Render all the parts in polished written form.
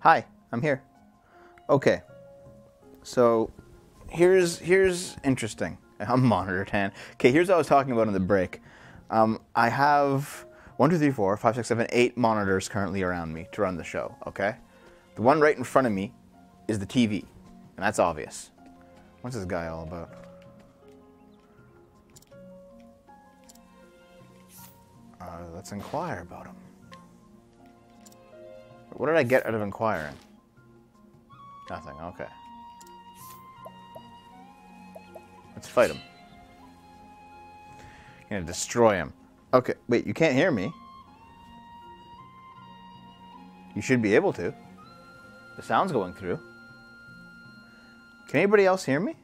Hi, I'm here. Okay, so here's interesting. I'm monitor 10. Okay, here's what I was talking about in the break. I have 1, 2, 3, 4, 5, 6, 7, 8 monitors currently around me to run the show, okay? The one right in front of me is the TV, and that's obvious. What's this guy all about? Let's inquire about him. What did I get out of inquiring? Nothing, okay. Let's fight him. I'm gonna destroy him. Okay, wait, you can't hear me. You should be able to. The sound's going through. Can anybody else hear me?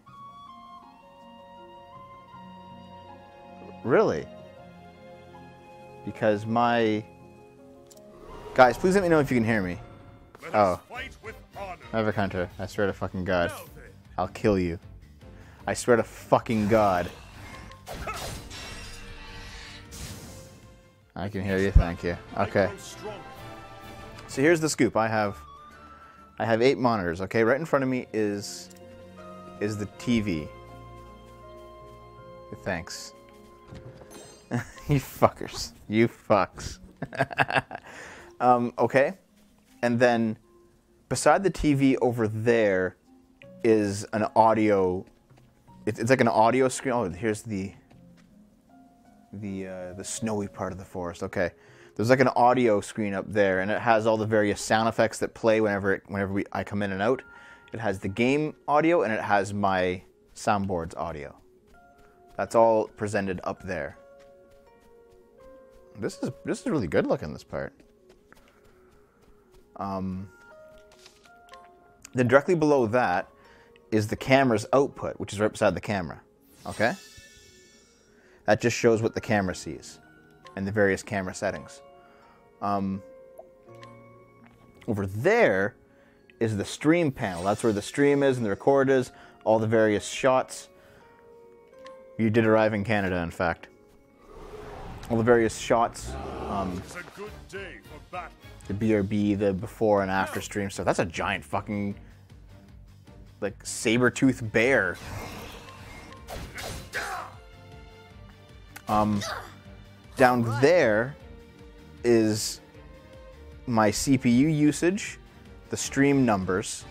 Really? Because my... Guys, please let me know if you can hear me. Oh. Never Hunter. I swear to fucking God. I'll kill you. I swear to fucking God. I can hear you, thank you. Okay. So here's the scoop. I have 8 monitors, okay? Right in front of me is the TV. Thanks. You fuckers. You fucks. Okay. And then beside the TV over there is an audio. It's like an audio screen. Oh, here's the snowy part of the forest. Okay. There's like an audio screen up there, and it has all the various sound effects that play whenever I come in and out. It has the game audio, and it has my soundboard's audio. That's all presented up there. This is really good looking, this part. Then directly below that is the camera's output, which is right beside the camera. Okay? That just shows what the camera sees and the various camera settings. Over there is the stream panel. That's where the stream is and the record is, all the various shots. You did arrive in Canada, in fact. All the various shots, the BRB, the before and after stream stuff. That's a giant fucking, like, saber-toothed bear. Down there is my CPU usage, the stream numbers,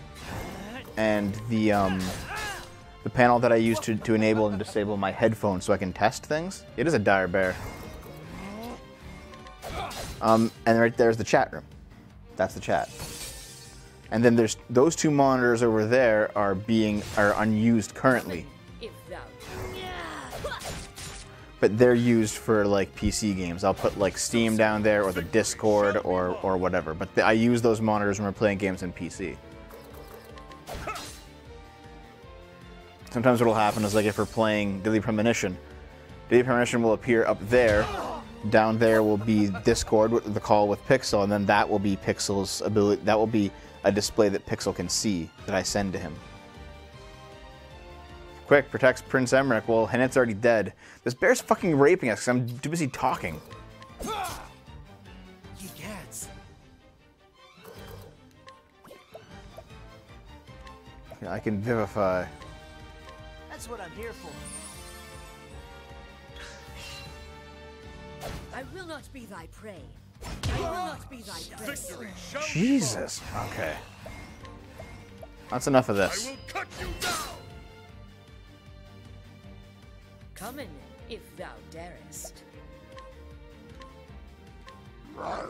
and the panel that I use to enable and disable my headphones so I can test things. It is a dire bear. And right there's the chat room. That's the chat. And then there's those 2 monitors over there are unused currently. But they're used for like PC games. I'll put like Steam down there or the Discord or whatever. But I use those monitors when we're playing games in PC. Sometimes what'll happen is, like, if we're playing Daily Premonition will appear up there. Down there will be Discord, the call with Pixel, and then that will be Pixel's ability. That will be a display that Pixel can see that I send to him. Quick, protects Prince Emmerich. Well, Hennet's already dead. This bear's fucking raping us because I'm too busy talking. He gets. Yeah, I can vivify. That's what I'm here for. I will not be thy prey. I will not be thy prey. Jesus. Okay. That's enough of this. I will cut you down. Come in, if thou darest. I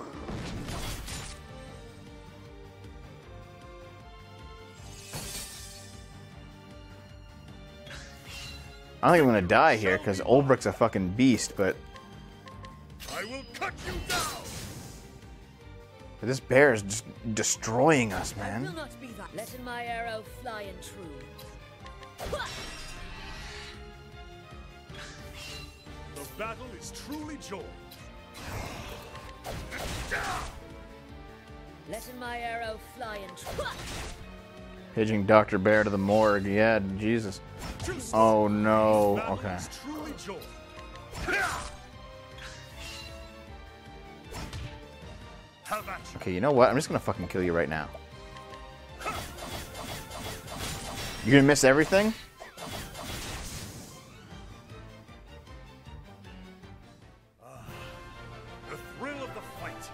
don't think I'm gonna die here because Ulbricht's a fucking beast, but I will cut you down. this bear is just destroying us, I man. will not be thy. Let in my arrow fly and true. The battle is truly joined. Let in my arrow fly and true. Paging Dr. Bear to the morgue. Yeah, Jesus. Oh no. Okay. Truly joined. Okay, you know what? I'm just gonna fucking kill you right now. You're gonna miss everything? The thrill of the fight.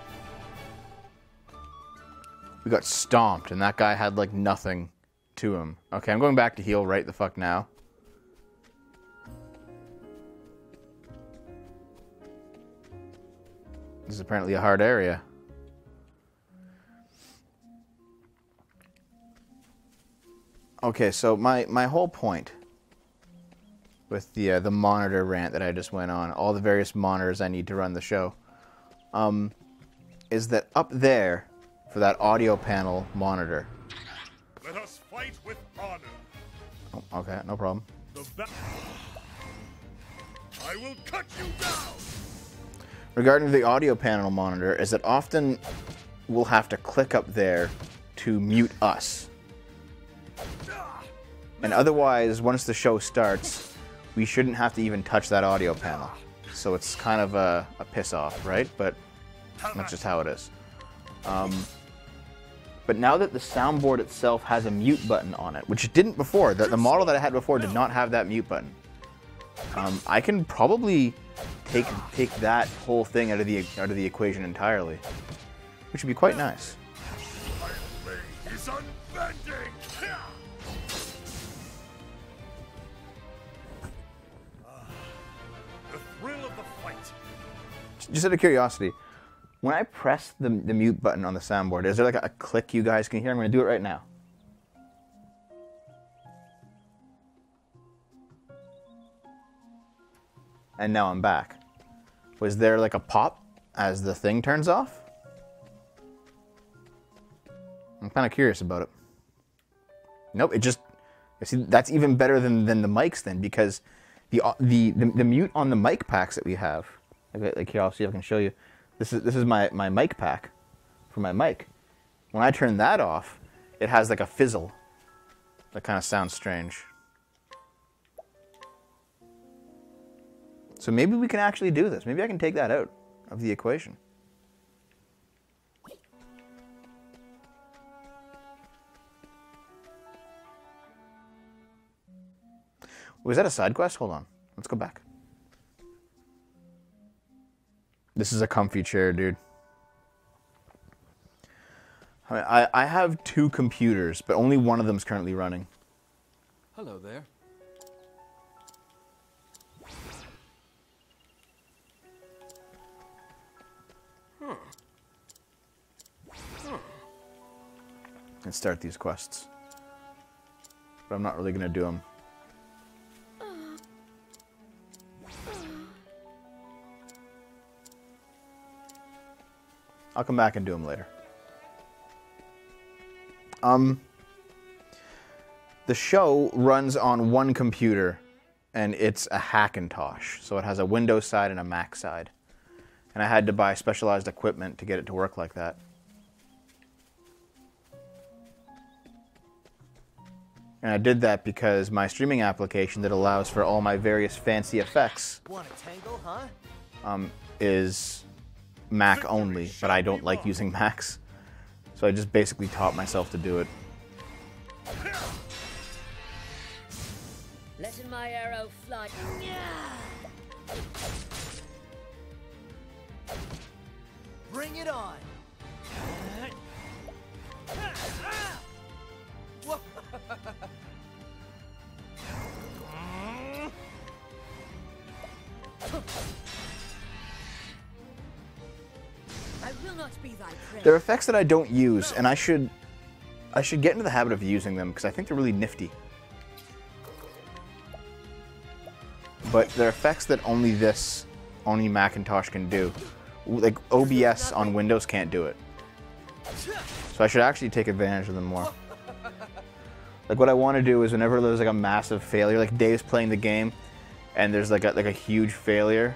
We got stomped, and that guy had, like, nothing to him. Okay, I'm going back to heal right the fuck now. This is apparently a hard area. Okay, so my whole point with the monitor rant that I just went on, all the various monitors I need to run the show, is that up there, for that audio panel monitor. Let us fight with honor. Oh, okay, no problem. I will cut you down. Regarding the audio panel monitor, is that often we'll have to click up there to mute us. And otherwise, once the show starts, we shouldn't have to even touch that audio panel. So it's kind of a piss off, right? But that's just how it is. But now that the soundboard itself has a mute button on it, which it didn't before, the model that I had before did not have that mute button. I can probably take that whole thing out of the equation entirely, which would be quite nice. My blade is unbending. The thrill of the fight. Just out of curiosity, when I press the mute button on the soundboard, is there like a click you guys can hear? I'm going to do it right now. And now I'm back. Was there like a pop as the thing turns off? I'm kind of curious about it. Nope, it just... See, that's even better than the mics then, because the mute on the mic packs that we have... Like here, I'll see if I can show you. This is my mic pack for my mic. When I turn that off, it has like a fizzle. That kind of sounds strange. So maybe we can actually do this. Maybe I can take that out of the equation. Was that a side quest? Hold on. Let's go back. This is a comfy chair, dude. I have 2 computers, but only one of them is currently running. Hello there. Let's start these quests. But I'm not really going to do them. I'll come back and do them later. The show runs on one computer, and it's a Hackintosh. So it has a Windows side and a Mac side. And I had to buy specialized equipment to get it to work like that. And I did that because my streaming application that allows for all my various fancy effects Want a tango, huh? is Mac only, but I don't like using Macs. So I just basically taught myself to do it. Letting my arrow fly. Bring it on. I will not be thy prey. There are effects that I don't use, and I should get into the habit of using them because I think they're really nifty. But there are effects that only Macintosh can do. Like OBS on Windows can't do it. So I should actually take advantage of them more. Like what I want to do is whenever there's like a massive failure, like Dave's playing the game, and there's like a huge failure,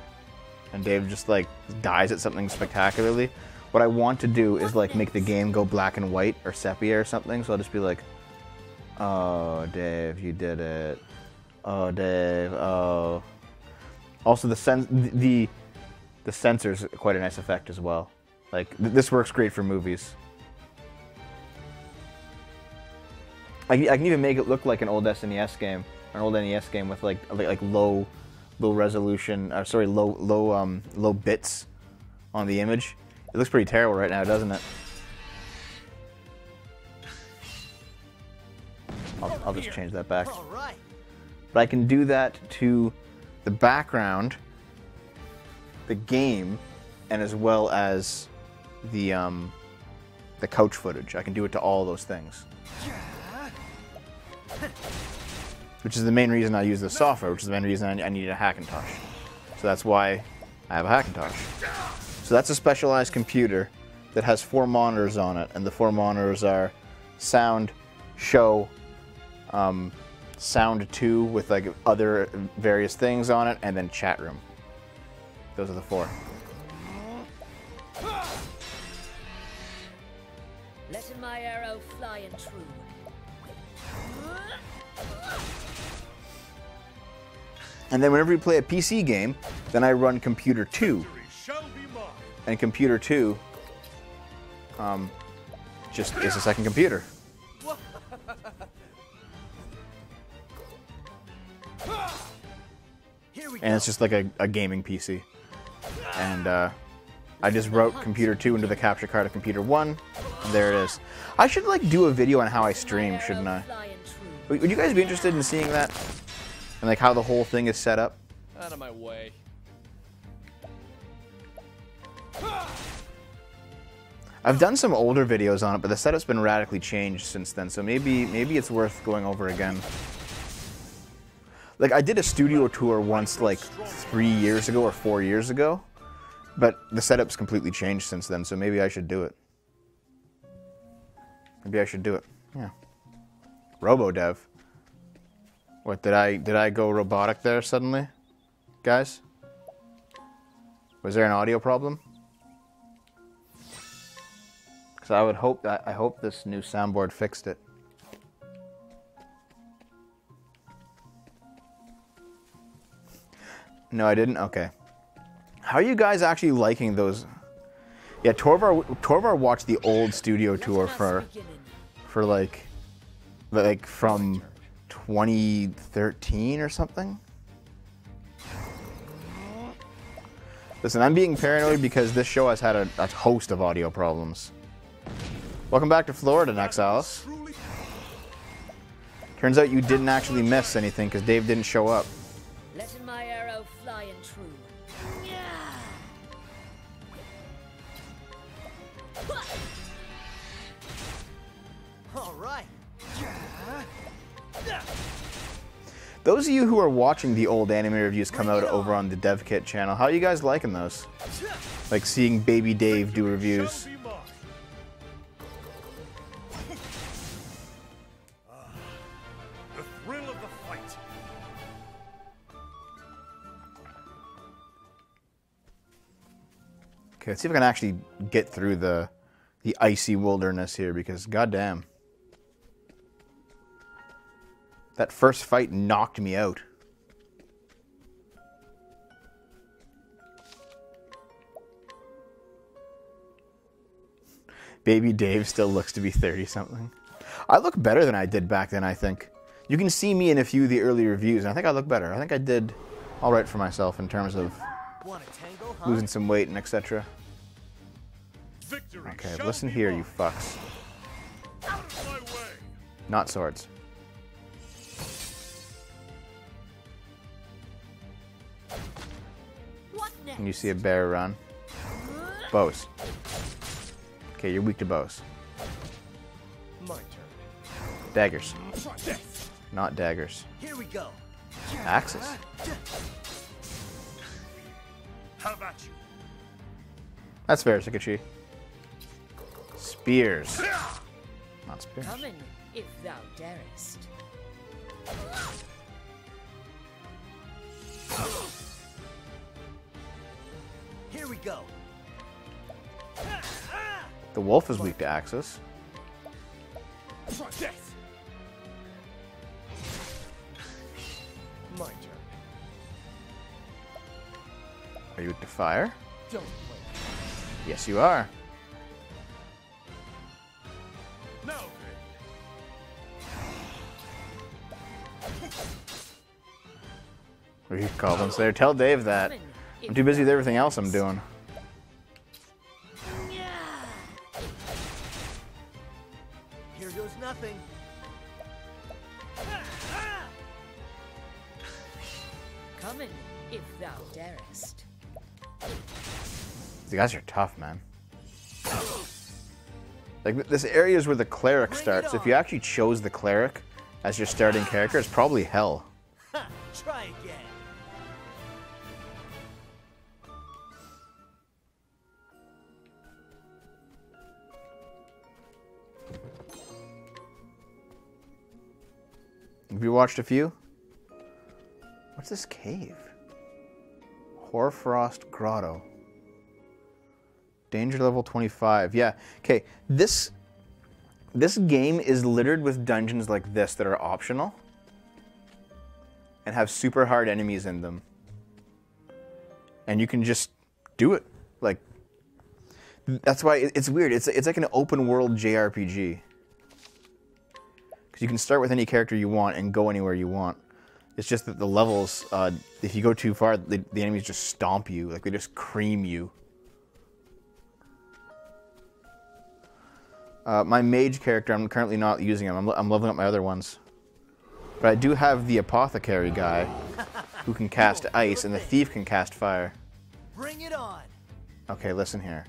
and Dave just like dies at something spectacularly. What I want to do is like make the game go black and white or sepia or something. So I'll just be like, "Oh, Dave, you did it. Oh, Dave. Oh." Also, the sensor's quite a nice effect as well. Like this works great for movies. I can even make it look like an old SNES game, or an old NES game with like low resolution, low bits on the image. It looks pretty terrible right now, doesn't it? I'll just change that back. All right. But I can do that to the background, the game, and as well as the couch footage. I can do it to all those things. Which is the main reason I use this software, which is the main reason I need a Hackintosh. So that's why I have a Hackintosh. So that's a specialized computer that has 4 monitors on it, and the 4 monitors are sound, show, sound 2 with like other various things on it, and then chat room. Those are the 4. Letting my arrow fly and true. And then whenever you play a PC game, then I run Computer 2. And Computer 2 just is a second computer. And it's just like a gaming PC. And I just wrote Computer 2 into the capture card of Computer 1, and there it is. I should like do a video on how I stream, shouldn't I? Would you guys be interested in seeing that? And like how the whole thing is set up? Out of my way. I've done some older videos on it, but the setup's been radically changed since then, so maybe it's worth going over again. Like, I did a studio tour once, like, 3 years ago or 4 years ago, but the setup's completely changed since then, so maybe I should do it. Maybe I should do it, yeah. RoboDev. What, did I go robotic there suddenly? Guys? Was there an audio problem? Because I hope this new soundboard fixed it. No, I didn't? Okay. How are you guys actually liking those? Yeah, Torvar watched the old studio tour for like from 2013 or something. Listen, I'm being paranoid because this show has had a host of audio problems. Welcome back to Florida, Nexalis. Turns out you didn't actually miss anything because Dave didn't show up. Letting my arrow fly and true. All right. Those of you who are watching the old anime reviews come out over on the DevKit channel, how are you guys liking those? Like seeing Baby Dave do reviews. The thrill of the fight. Okay, let's see if I can actually get through the icy wilderness here, because goddamn. That first fight knocked me out. Baby Dave still looks to be 30-something. I look better than I did back then, I think. You can see me in a few of the early reviews, and I think I look better. I think I did all right for myself in terms of losing some weight and etc. Okay, listen here, you fucks. Out of my way. Not swords. What next? And you see a bear run. Bows. Okay, you're weak to bows. My turn. Daggers. Not daggers. Here we go. Axes. How about you? That's fair, Sakachi. Spears. Not spears. Come in, if thou darest. Here we go. The wolf is weak to axes. My turn. Are you weak to fire? Don't play. Yes, you are. Now What are you calling there? Tell Dave that. I'm too busy with everything else I'm doing. Here goes nothing. Come in, if thou darest. These guys are tough, man. Like, this area is where the cleric starts. If you actually chose the cleric as your starting character, it's probably hell. Try again. Have you watched a few? What's this cave? Hoarfrost Grotto. Danger level 25. Yeah. Okay. This game is littered with dungeons like this that are optional and have super hard enemies in them. And you can just do it. Like, that's why it's weird. It's like an open world JRPG. Because you can start with any character you want and go anywhere you want. It's just that the levels, if you go too far, the enemies just stomp you. Like, they just cream you. My mage character, I'm currently not using him. I'm leveling up my other ones. But I do have the apothecary guy who can cast ice, and the thief can cast fire. Bring it on. Okay, listen here.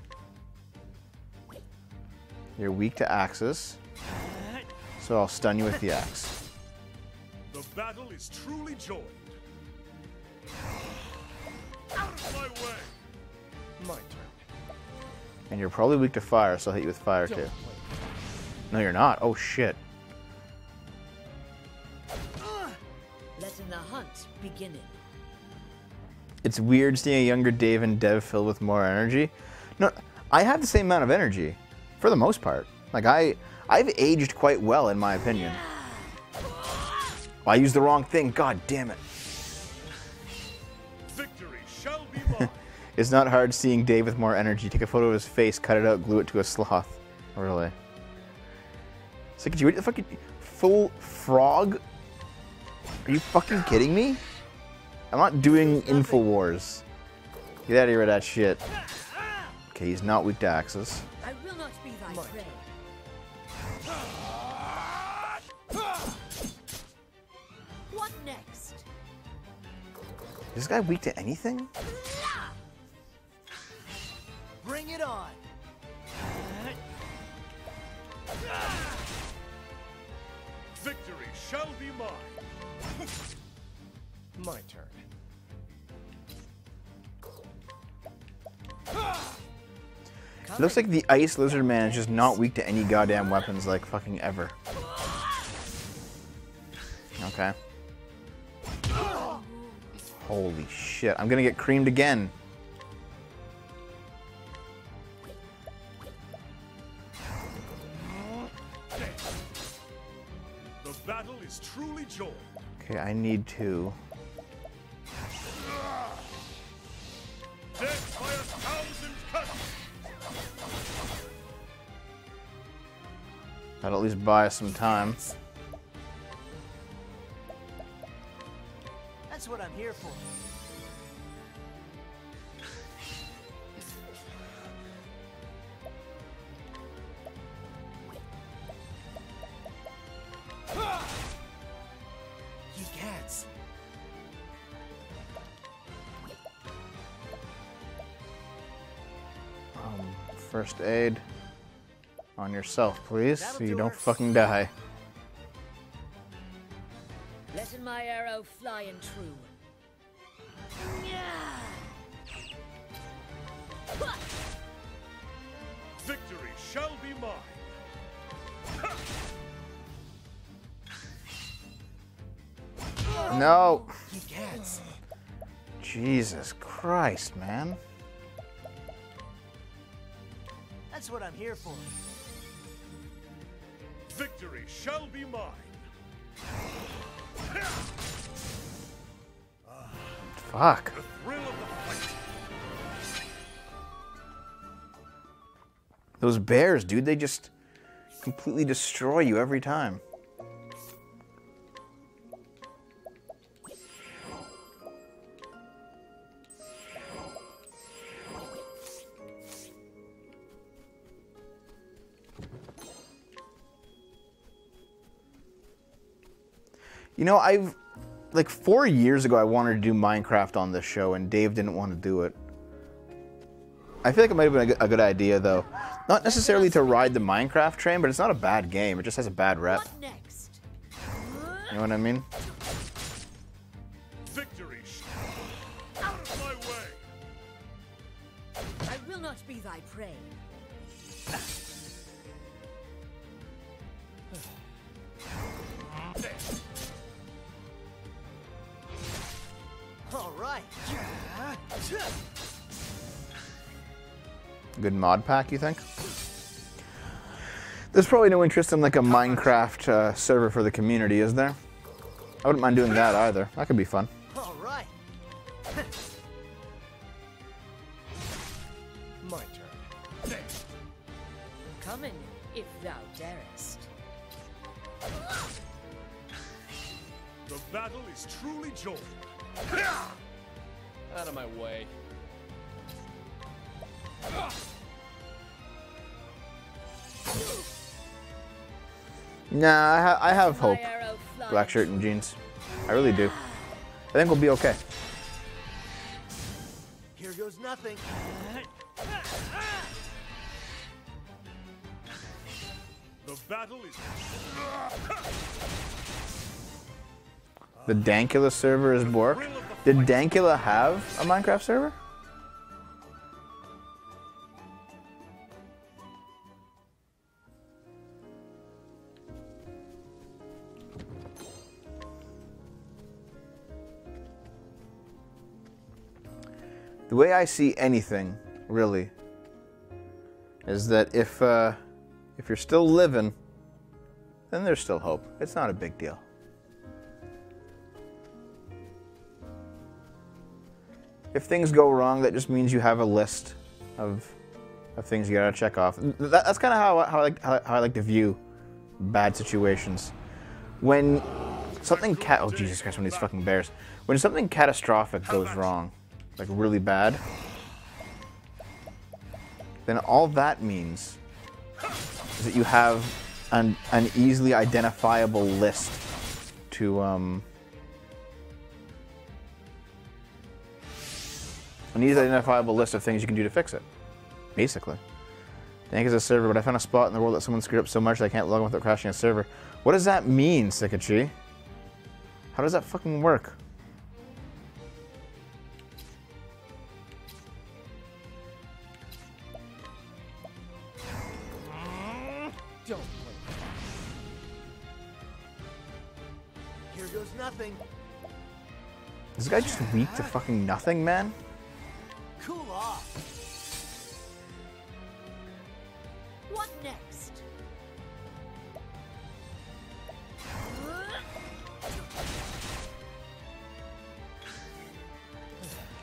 You're weak to axes, so I'll stun you with the axe. The battle is truly joined. Out of my way! My turn. And you're probably weak to fire, so I'll hit you with fire too. No, you're not. Oh, shit. Letting the hunt begin. It's weird seeing a younger Dave and Dev filled with more energy. No, I have the same amount of energy, for the most part. Like, I've aged quite well, in my opinion. Oh, I used the wrong thing. God damn it. Victory shall be mine. It's not hard seeing Dave with more energy. Take a photo of his face, cut it out, glue it to a sloth. Really. It's like, did you read the fucking full frog? Are you fucking kidding me? I'm not doing InfoWars. Get out of here with that shit. Okay, he's not weak to axes. I will not be thy prey. What next? Is this guy weak to anything? Bring it on. Victory shall be mine. My turn. It looks like the Ice Lizard Man is just not weak to any goddamn weapons, like, fucking ever. Okay. Holy shit. I'm gonna get creamed again. The battle is truly joined. Okay, I need to... Death by 1,000 cuts. That'll at least buy us some time. That's what I'm here for. You cats. First aid on yourself, please, so you don't do it. fucking die. Letting my arrow fly and true. Victory shall be mine. No! You cats. Jesus Christ, man. That's what I'm here for. Victory shall be mine. Fuck. The thrill of the fight. Those bears, dude, they just completely destroy you every time. You know, like 4 years ago, I wanted to do Minecraft on this show, and Dave didn't want to do it. I feel like it might have been a good idea, though. Not necessarily to ride the Minecraft train, but it's not a bad game. It just has a bad rep. What next? You know what I mean? Victory! Out of my way! I will not be thy prey. All right. Good mod pack, you think? There's probably no interest in like a Minecraft server for the community, is there? I wouldn't mind doing that either. That could be fun. All right. My turn. Come in, if thou darest. The battle is truly joined. Out of my way. Nah, I have hope. My arrow flies. Black shirt and jeans. I really do. I think we'll be okay. Here goes nothing. The battle is... The Dankula server is borked. Did Dankula have a Minecraft server? The way I see anything, really, is that if you're still living, then there's still hope. It's not a big deal. If things go wrong, that just means you have a list of things you gotta check off. That's kind of how I like to view bad situations. When something oh Jesus Christ, one of these fucking bears. When something catastrophic goes wrong, like really bad, then all that means is that you have an easily identifiable list to an easily identifiable list of things you can do to fix it, basically. Dank is a server, but I found a spot in the world that someone screwed up so much that I can't log in without crashing a server. What does that mean, Sikachi? How does that fucking work? Don't Here goes nothing. Is this guy just weak to fucking nothing, man? Cool off. What next?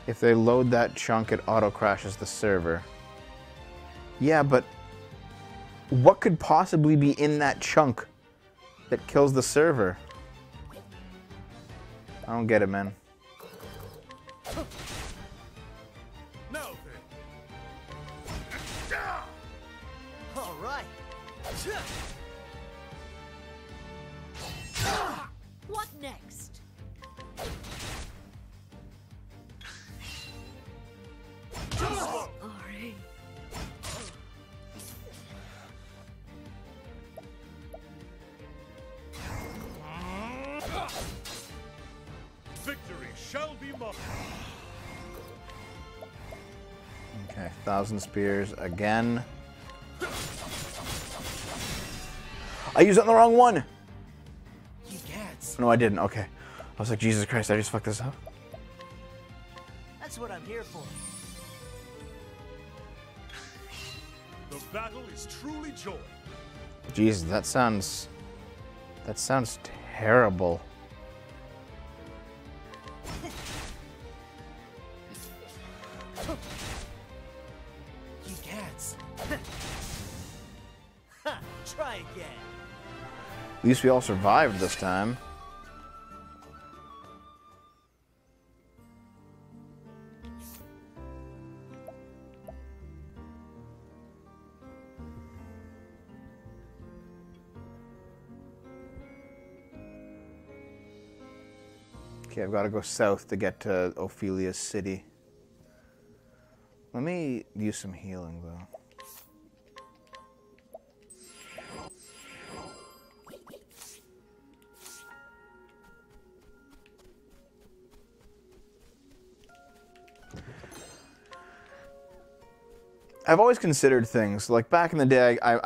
If they load that chunk, it auto crashes the server. Yeah, but what could possibly be in that chunk that kills the server? I don't get it, man. Now then. All right. What next? Sorry. Victory shall be mine. Okay, 1,000 spears again. I used it on the wrong one! You cats. No, I didn't. Okay. I was like, Jesus Christ, I just fucked this up. That's what I'm here for. The battle is truly joined. Jesus, that sounds terrible. You cats. Ha! Try again. At least we all survived this time. Okay, I've got to go south to get to Ophelia's city. Let me use some healing, though. I've always considered things like back in the day. I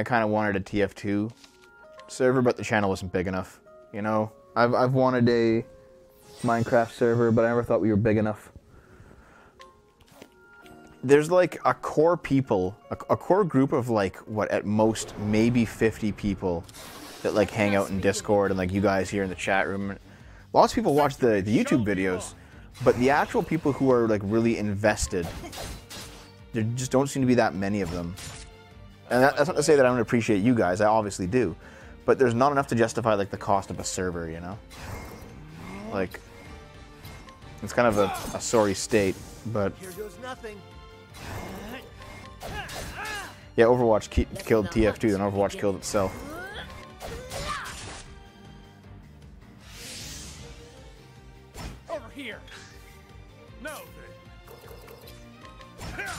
kind of wanted a TF2 server, but the channel wasn't big enough. You know, I've wanted a Minecraft server, but I never thought we were big enough. There's like a core people, a core group of like what at most maybe 50 people that like hang out in Discord and like you guys here in the chat room. Lots of people watch the YouTube videos, but the actual people who are like really invested. There just don't seem to be that many of them. And that's not to say that I don't appreciate you guys, I obviously do. But there's not enough to justify like the cost of a server, you know? Like, it's kind of a sorry state, but... Here goes nothing. Yeah, Overwatch killed TF2, then Overwatch killed itself. Over here. No, then.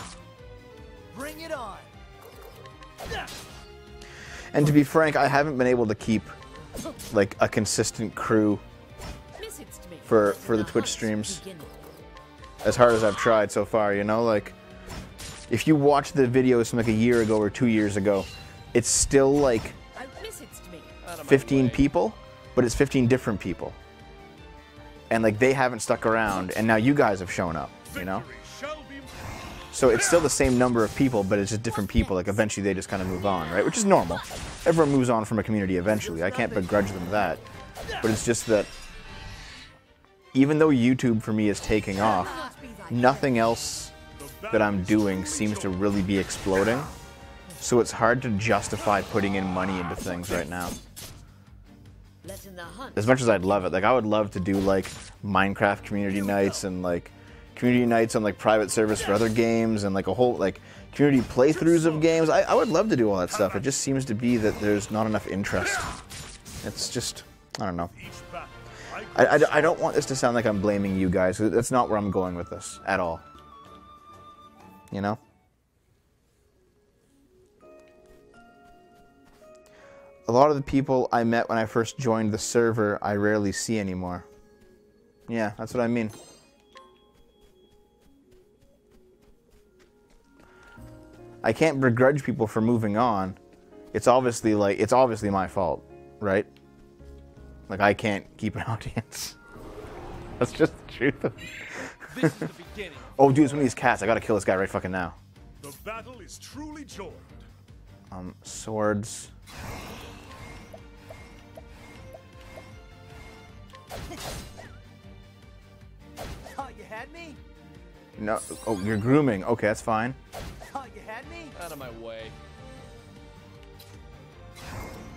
Bring it on. And to be frank, I haven't been able to keep like a consistent crew for the Twitch streams as hard as I've tried so far, you know? Like, if you watch the videos from like a year ago or 2 years ago, it's still like 15 people, but it's 15 different people. And like they haven't stuck around, and now you guys have shown up, you know? So it's still the same number of people, but it's just different people. Like eventually they just kind of move on, right? Which is normal. Everyone moves on from a community eventually. I can't begrudge them that. But it's just that even though YouTube for me is taking off, nothing else that I'm doing seems to really be exploding. So it's hard to justify putting in money into things right now. As much as I'd love it. Like I would love to do like Minecraft community nights and like community nights on like private servers for other games and like a whole like community playthroughs of games. I would love to do all that stuff. It just seems to be that there's not enough interest. It's just, I don't know. I don't want this to sound like I'm blaming you guys. That's not where I'm going with this at all. You know? A lot of the people I met when I first joined the server, I rarely see anymore. Yeah, that's what I mean. I can't begrudge people for moving on. It's obviously my fault, right? Like I can't keep an audience. That's just the truth of it. This is the beginning. Oh, dude, it's one of these cats. I gotta kill this guy right fucking now. The battle is truly joined. Swords. Thought you had me? No. Oh, you're grooming. Okay, that's fine. Thought you had me? Out of my way.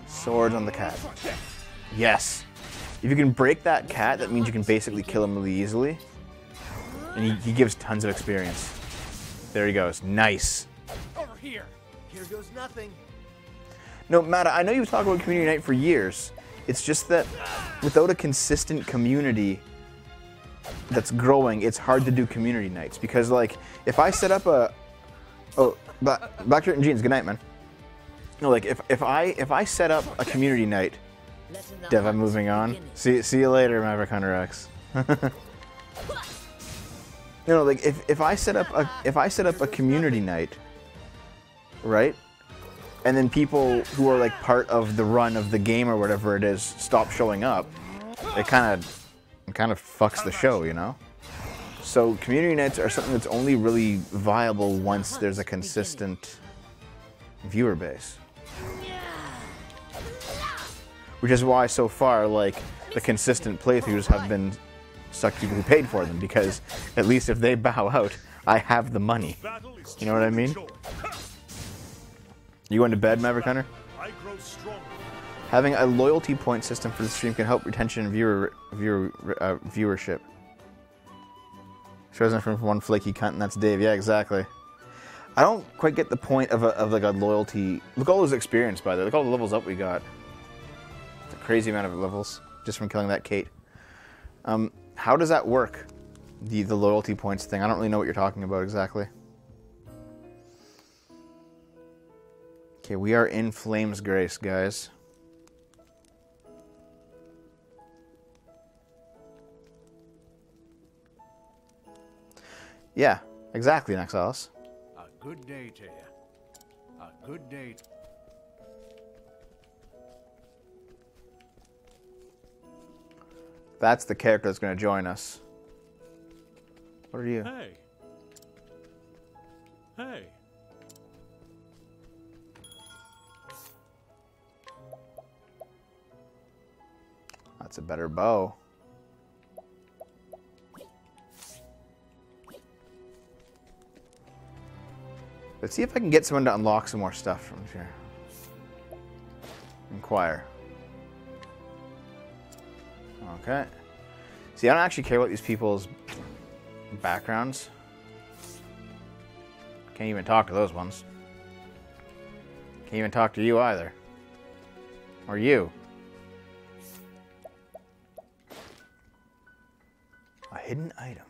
Swords on the cat. Yes. If you can break that cat, that means you can basically kill him really easily. And he gives tons of experience. There he goes. Nice. Over here. Here goes nothing. No, Matt, I know you've talked about community night for years. It's just that without a consistent community that's growing, it's hard to do community nights. Because, like, if I set up a... Oh, Black Shirt and Jeans, good night, man. No, like, if I set up a community night... Dev, I'm moving on. See you later, Maverick Hunter X. You know, like if I set up a community night, right? And then people who are like part of the run of the game or whatever it is stop showing up, it kind of fucks the show, you know? So community nights are something that's only really viable once there's a consistent viewer base. Which is why so far, like, the consistent playthroughs have been stuck to people who paid for them, because at least if they bow out, I have the money. You know what I mean? You going to bed, Maverick Hunter? Having a loyalty point system for the stream can help retention and viewership. Shows from one flaky cunt, and that's Dave. Yeah, exactly. I don't quite get the point of like a loyalty. Look at all those experience, by the way. Look at all the levels up we got. It's a crazy amount of levels just from killing that Kate. How does that work? The loyalty points thing. I don't really know what you're talking about exactly. Okay, we are in Flame's Grace, guys. Yeah, exactly, Nexalis. A good day to you. A good day. That's the character that's going to join us. What are you? Hey. Hey. That's a better bow. Let's see if I can get someone to unlock some more stuff from here. Inquire. Okay. See, I don't actually care about these people's backgrounds. Can't even talk to those ones. Can't even talk to you either. Or you. A hidden item.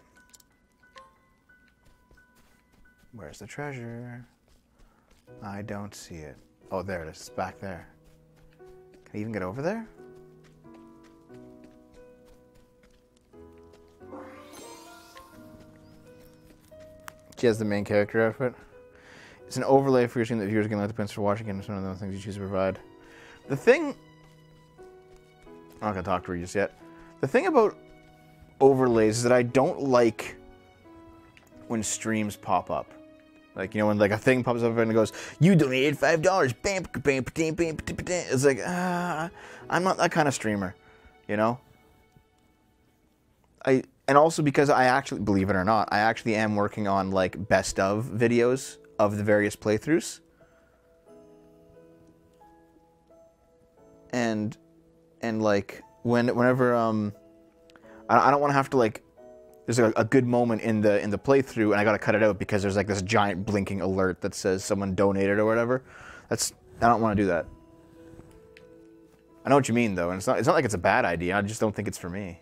Where's the treasure? I don't see it. Oh, there it is. It's back there. Can I even get over there? She has the main character outfit. It's an overlay for your scene that viewers can let the points for watching, and it's one of the things you choose to provide. The thing... I'm not going to talk to her just yet. The thing about overlays is that I don't like when streams pop up. Like, you know, when like a thing pops up and it goes, you donated $5. Bam, bam, bam, bam, bam. It's like, I'm not that kind of streamer, you know? And also because I actually, believe it or not, I actually am working on like best of videos of the various playthroughs. And like whenever I don't want to have to like, there's a good moment in the playthrough and I got to cut it out because there's like this giant blinking alert that says someone donated or whatever. I don't want to do that. I know what you mean though, and it's not like it's a bad idea. I just don't think it's for me.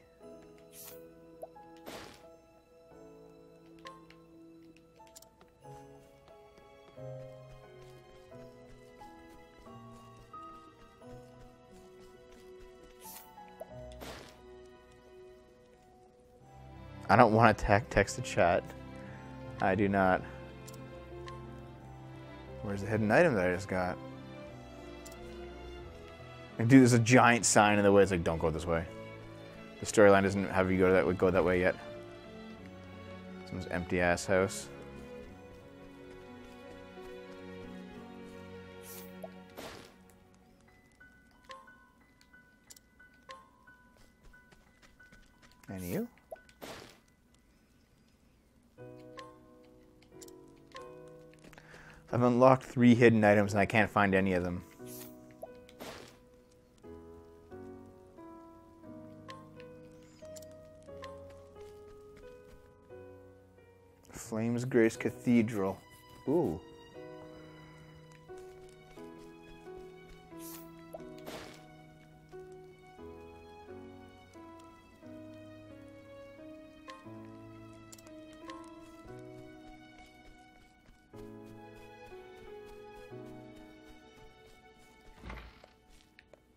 I don't want to text the chat. I do not. Where's the hidden item that I just got? And dude, there's a giant sign in the way. It's like, don't go this way. The storyline doesn't have you go that way yet. Someone's empty ass house. And you? I've unlocked 3 hidden items and I can't find any of them. Flames Grace Cathedral. Ooh.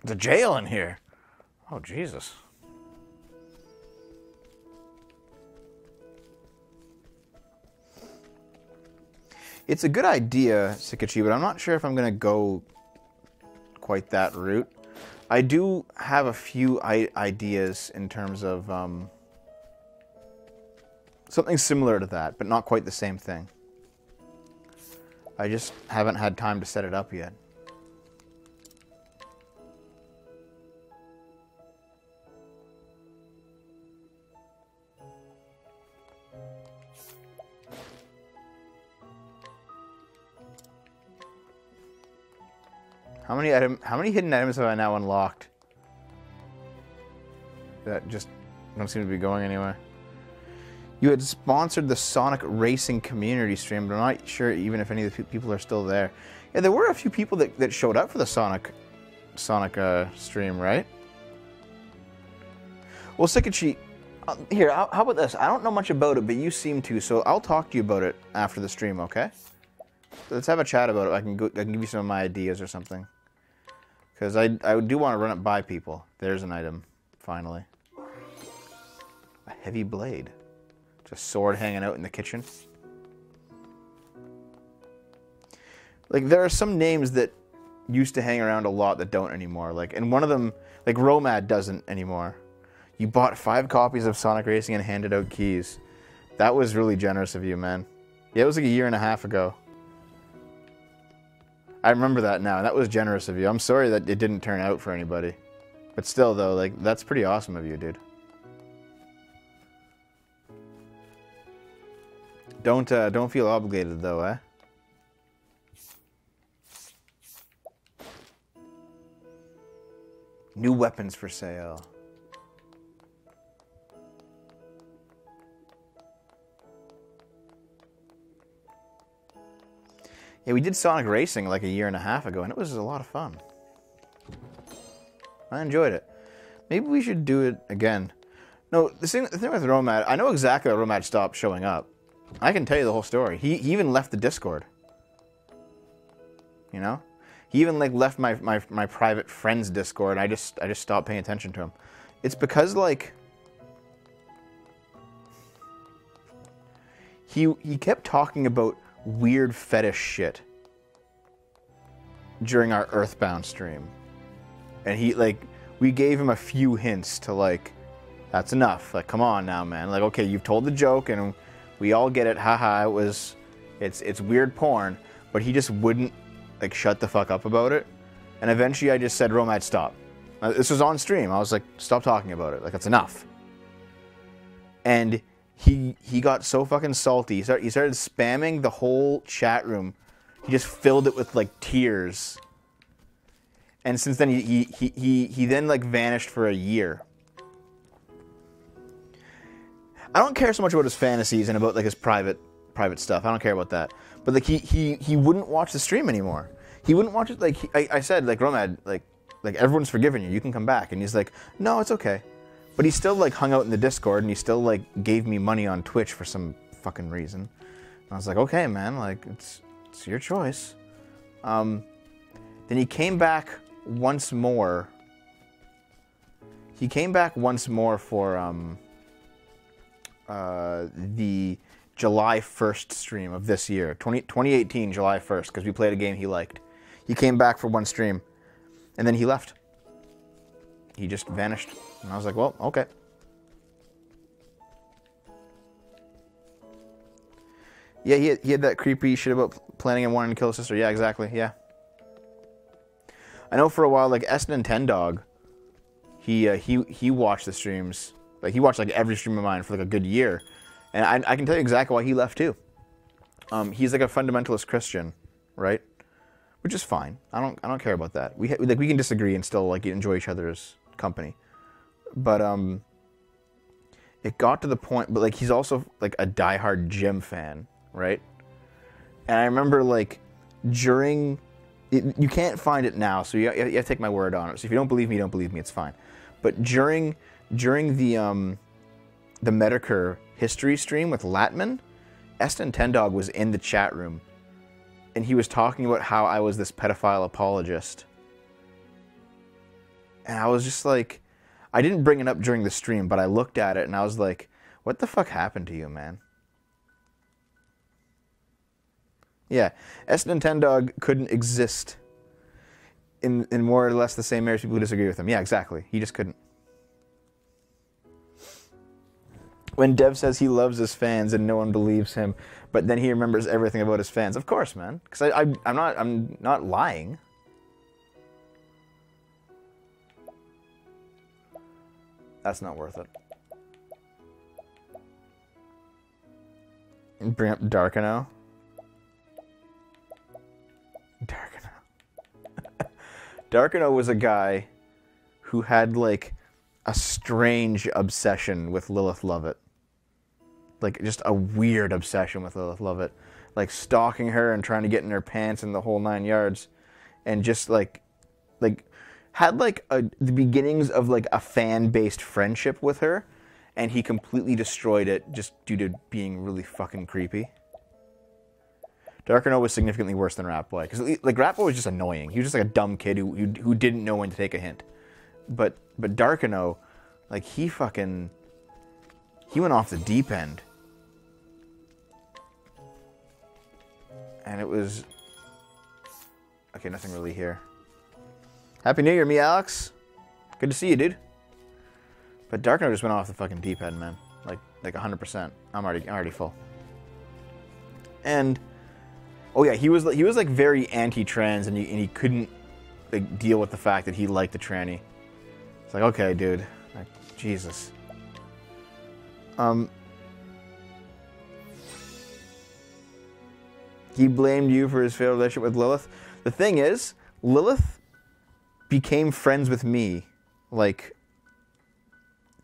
There's a jail in here. Oh, Jesus. It's a good idea, Sikachi, but I'm not sure if I'm going to go quite that route. I do have a few ideas in terms of something similar to that, but not quite the same thing. I just haven't had time to set it up yet. How many hidden items have I now unlocked? That just don't seem to be going anywhere. You had sponsored the Sonic Racing community stream, but I'm not sure even if any of the people are still there. Yeah, there were a few people that showed up for the Sonic stream, right? Well, Sikachi, Here, how about this? I don't know much about it, but you seem to, so I'll talk to you about it after the stream, okay? Let's have a chat about it. I can give you some of my ideas or something. Because I do want to run it by people. There's an item, finally. A heavy blade. Just a sword hanging out in the kitchen. Like, there are some names that used to hang around a lot that don't anymore. Like, and one of them, like Romad doesn't anymore. You bought 5 copies of Sonic Racing and handed out keys. That was really generous of you, man. Yeah, it was like a year and a half ago. I remember that now. That was generous of you. I'm sorry that it didn't turn out for anybody. But still, though, like, that's pretty awesome of you, dude. Don't feel obligated, though, eh? New weapons for sale. Yeah, we did Sonic Racing like a year and a half ago, and it was a lot of fun. I enjoyed it. Maybe we should do it again. No, the thing with Romad, I know exactly why Romad stopped showing up. I can tell you the whole story. He even left the Discord. You know? He even like left my private friends Discord, and I just stopped paying attention to him. It's because like he kept talking about weird fetish shit during our Earthbound stream. And he like we gave him a few hints to like, that's enough. Like, come on now, man. Like, okay, you've told the joke and we all get it. Haha, it's weird porn, but he just wouldn't like shut the fuck up about it. And eventually I just said, Romad, stop. This was on stream. I was like, stop talking about it. Like, that's enough. And he got so fucking salty. He started spamming the whole chat room. He just filled it with like tears. And since then he then like vanished for a year. I don't care so much about his fantasies and about like his private stuff. I don't care about that. But like he wouldn't watch the stream anymore. He wouldn't watch it. Like I said, like Romad, like everyone's forgiven you. You can come back. And he's like, no, it's okay. But he still like hung out in the Discord, and he still like gave me money on Twitch for some fucking reason. And I was like, okay, man, like it's your choice. Then he came back once more. He came back once more for the July 1st stream of this year, 2018 July 1st, because we played a game he liked. He came back for one stream, and then he left. He just vanished. And I was like, well, okay. Yeah, he had that creepy shit about planning and wanting to kill his sister. Yeah, exactly, yeah. I know for a while, like, S Nintendog, he watched the streams. Like, he watched, like, every stream of mine for, like, a good year. And I can tell you exactly why he left, too. He's, like, a fundamentalist Christian, right? Which is fine. I don't care about that. We can disagree and still, like, enjoy each other's company. But it got to the point, but like he's also like a diehard gym fan, right? And I remember like during you can't find it now, so you have to take my word on it. So if you don't believe me, it's fine. But during the Medicare history stream with Latman, S Nintendog was in the chat room, and he was talking about how I was this pedophile apologist. And I was just like, I didn't bring it up during the stream, but I looked at it and I was like, what the fuck happened to you, man? Yeah, S Nintendog couldn't exist in more or less the same areas people who disagree with him. Yeah, exactly. He just couldn't. When Dev says he loves his fans and no one believes him, but then he remembers everything about his fans. Of course, man. Because I'm not lying. That's not worth it. Bring up Darkano. Darkano was a guy who had like a strange obsession with Lilith Lovett. Like just a weird obsession with Lilith Lovett. Like stalking her and trying to get in her pants and the whole 9 yards. And just like had like the beginnings of like a fan-based friendship with her, and he completely destroyed it just due to being really fucking creepy. Darkano was significantly worse than Ratboy, because like Ratboy was just annoying. He was just like a dumb kid who didn't know when to take a hint. But Darkano, like he went off the deep end, and it was okay. Nothing really here. Happy New Year, me Alex. Good to see you, dude. But Darkano just went off the fucking deep end, man. Like 100%. I'm already full. And oh yeah, he was like very anti-trans, and he couldn't like deal with the fact that he liked the tranny. It's like, okay, dude, like, Jesus. He blamed you for his failed relationship with Lilith. The thing is, Lilith became friends with me, like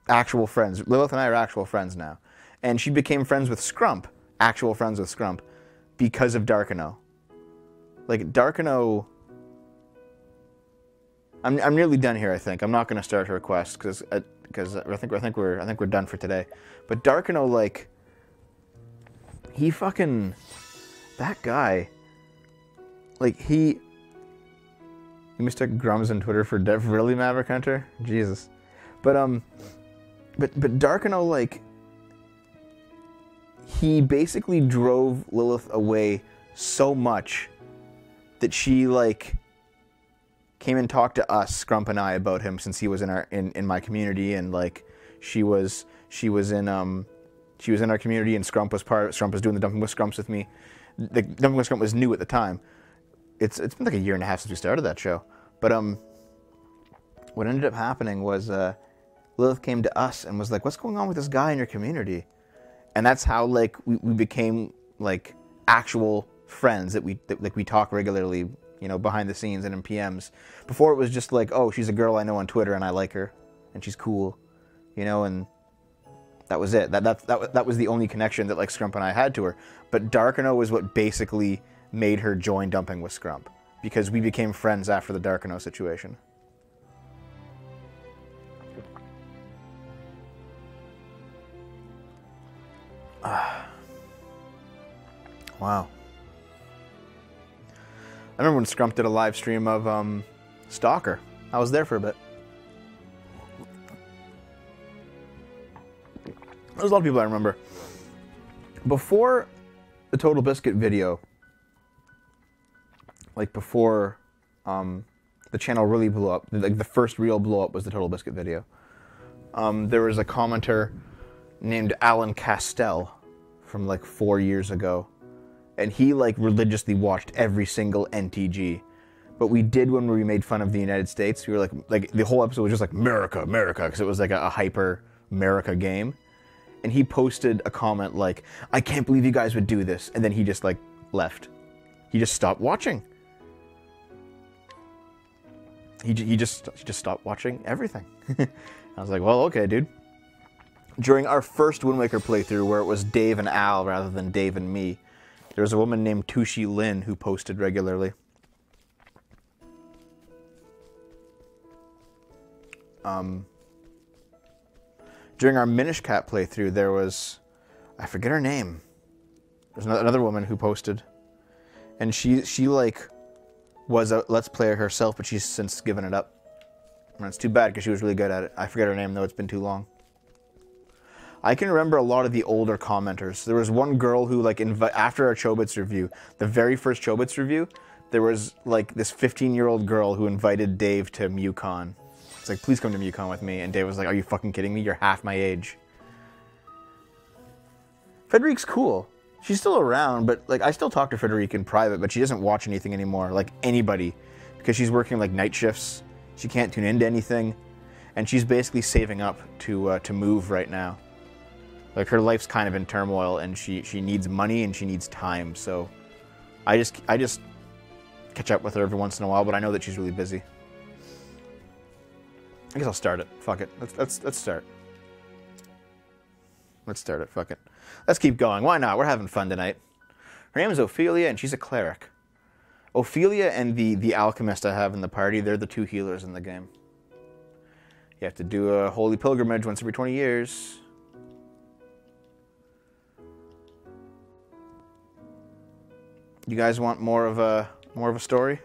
actual friends. Lilith and I are actual friends now, and she became friends with Scrump, actual friends with Scrump, because of Darkano. Like Darkano. I'm nearly done here. I think I'm not going to start her quest because I think we're done for today. But Darkano, like, he fucking, that guy, like he mistook Grums on Twitter for Dev. Really, Maverick Hunter? Jesus. But Darkano, like, he basically drove Lilith away so much that she like came and talked to us, Scrump and I, about him since he was in my community, and like she was in our community, and Scrump was doing the Dumping with Scrumps with me. The Dumping with Scrump was new at the time. It's been like a year and a half since we started that show. But what ended up happening was Lilith came to us and was like, "What's going on with this guy in your community?" And that's how like we became like actual friends that we talk regularly, you know, behind the scenes and in PMs. Before it was just like, oh, she's a girl I know on Twitter and I like her and she's cool, you know, and that was it. That was the only connection that like Scrump and I had to her. But Darkano was what basically made her join Dumping with Scrump, because we became friends after the Darkano situation. Wow. I remember when Scrump did a live stream of Stalker. I was there for a bit. There's a lot of people I remember. Before the Total Biscuit video, like before the channel really blew up, like the first real blow up was the Total Biscuit video. There was a commenter named Alan Castell from like 4 years ago, and he like religiously watched every single NTG. But we did when we made fun of the United States. We were like the whole episode was just like America, America, because it was like a hyper America game. And he posted a comment like, "I can't believe you guys would do this," and then he just like left. He just stopped watching. He just stopped watching everything. I was like, well, okay, dude. During our first Wind Waker playthrough, where it was Dave and Al rather than Dave and me, there was a woman named Tushi Lin who posted regularly. During our Minish Cat playthrough, there was, I forget her name. There's another woman who posted, and she like was a Let's Player herself, but she's since given it up. And it's too bad because she was really good at it. I forget her name though; it's been too long. I can remember a lot of the older commenters. There was one girl who like after our Chobits review, the very first Chobits review, there was like this 15-year-old girl who invited Dave to MuCon. It's like, please come to MuCon with me. And Dave was like, are you fucking kidding me? You're half my age. Frederique's cool. She's still around, but like I still talk to Frederique in private, but she doesn't watch anything anymore, like anybody, because she's working like night shifts. She can't tune into anything, and she's basically saving up to move right now. Like her life's kind of in turmoil, and she needs money and she needs time. So I just catch up with her every once in a while, but I know that she's really busy. I guess I'll start it. Fuck it. Let's start. Let's start it. Fuck it. Let's keep going. Why not? We're having fun tonight. Her name is Ophelia, and she's a cleric. Ophelia and the alchemist I have in the party, they're the two healers in the game. You have to do a holy pilgrimage once every 20 years. You guys want more of a story?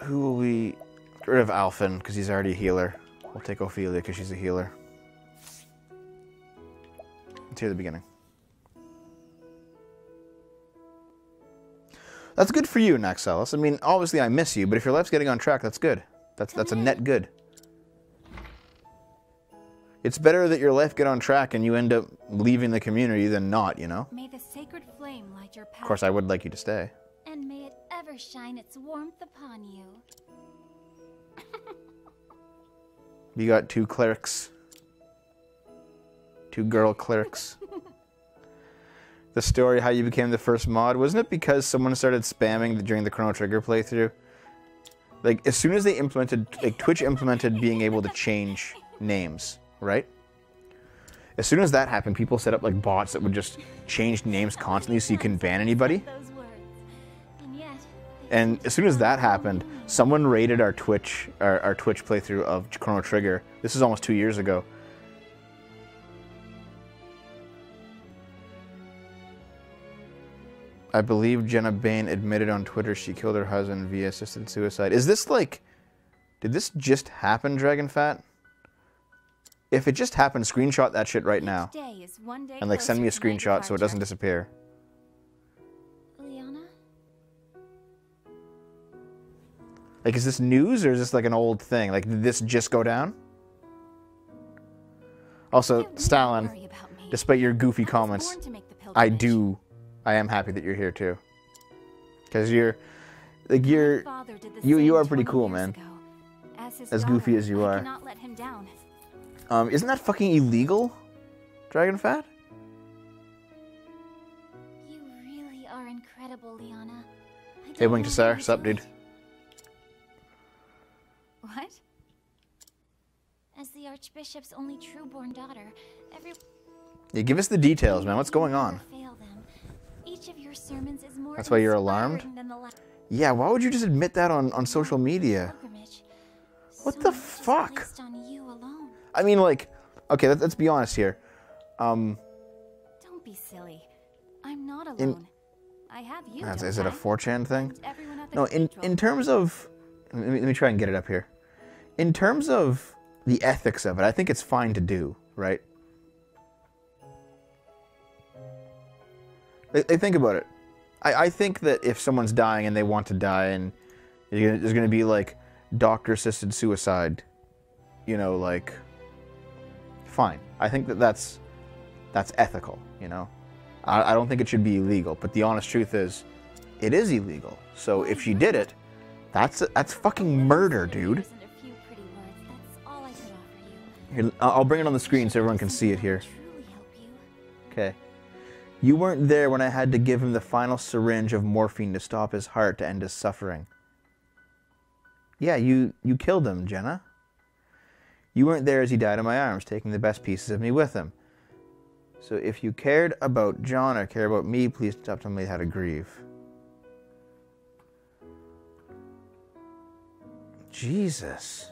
Who will we get rid of Alphen because he's already a healer. We'll take Ophelia because she's a healer. Let's hear the beginning. That's good for you, Naxalis. I mean, obviously I miss you, but if your life's getting on track, that's good. That's a net good. It's better that your life get on track and you end up leaving the community than not, you know? May the sacred flame light your path. Of course, I would like you to stay. And may it ever shine its warmth upon you. You got 2 clerics. 2 girl clerics. The story how you became the first mod, wasn't it because someone started spamming during the Chrono Trigger playthrough? Like, as soon as they implemented, like, Twitch implemented being able to change names, right? As soon as that happened, people set up, like, bots that would just change names constantly so you couldn't ban anybody. And as soon as that happened, someone raided our Twitch playthrough of Chrono Trigger. This is almost 2 years ago. I believe Jenna Bain admitted on Twitter she killed her husband via assisted suicide. Is this like... Did this just happen, DragonFat? If it just happened, screenshot that shit right now. And like send me a screenshot so it doesn't disappear. Liana? Like, is this news or is this like an old thing? Like, did this just go down? Also, Stalin, despite your goofy comments, I am happy that you're here too. Because you are pretty cool, man. As goofy as you are. Isn't that fucking illegal, DragonFat? You really are incredible, Liana. Hey, Winktasar, sup, dude? What? As the Archbishop's only true-born daughter, Yeah, give us the details, man. What's going on? Each of your sermons is more That's why you're alarmed? Yeah, why would you just admit that on social media? What the fuck? I mean, like, okay, let's be honest here. Don't be silly. I'm not alone. I have you. Is it a 4chan thing? No, in terms of... Let me try and get it up here. In terms of the ethics of it, I think it's fine to do, right? Think about it. I think that if someone's dying and they want to die and there's going to be, like, doctor-assisted suicide, you know, like... Fine. I think that's ethical, you know? I don't think it should be illegal, but the honest truth is, it is illegal. So if she did it, that's fucking murder, dude. Here, I'll bring it on the screen so everyone can see it here. Okay. You weren't there when I had to give him the final syringe of morphine to stop his heart to end his suffering. Yeah, you killed him, Jenna. You weren't there as he died in my arms, taking the best pieces of me with him. So if you cared about John or care about me, please stop telling me how to grieve. Jesus.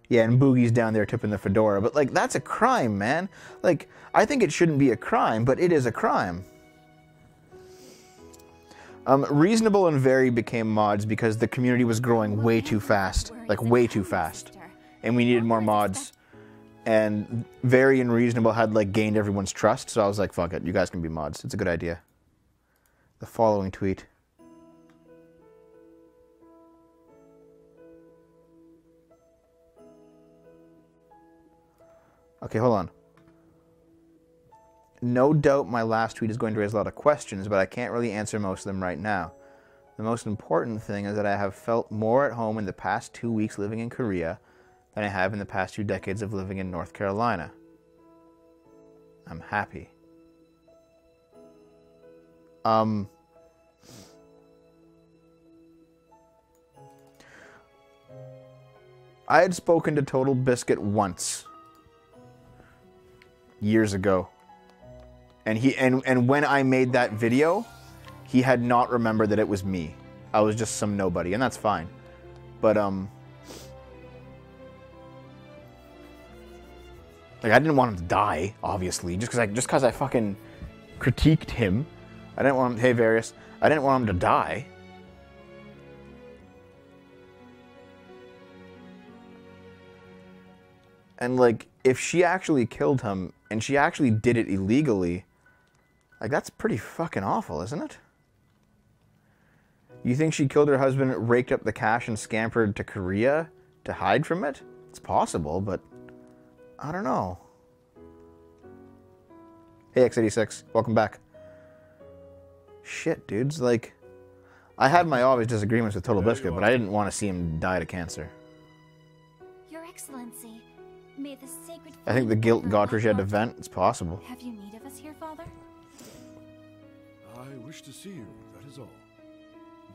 Yeah, and Boogie's down there tipping the fedora. But, like, that's a crime, man. Like, I think it shouldn't be a crime, but it is a crime. Reasonable and Very became mods because the community was growing way too fast. Like, way too fast. And we needed more mods. And Very and Reasonable had, like, gained everyone's trust. So I was like, fuck it, you guys can be mods. It's a good idea. The following tweet. Okay, hold on. No doubt my last tweet is going to raise a lot of questions, but I can't really answer most of them right now. The most important thing is that I have felt more at home in the past 2 weeks living in Korea than I have in the past 2 decades of living in North Carolina. I'm happy. I had spoken to Total Biscuit once. Years ago. And when I made that video, he had not remembered that it was me. I was just some nobody, and that's fine. But Like, I didn't want him to die, obviously, just because I fucking critiqued him. I didn't want him, hey, Various, I didn't want him to die. And, like, if she actually killed him, and she actually did it illegally, like, that's pretty fucking awful, isn't it? You think she killed her husband, raked up the cash, and scampered to Korea to hide from it? It's possible, but I don't know. Hey, X86, welcome back. Shit, dudes, like, I had my obvious disagreements with Total Biscuit, but I didn't want to see him die to cancer. Your Excellency, may the sacred... I think the guilt Godfrey had to vent. It's possible. Have you need of us here, Father? I wish to see you, that is all.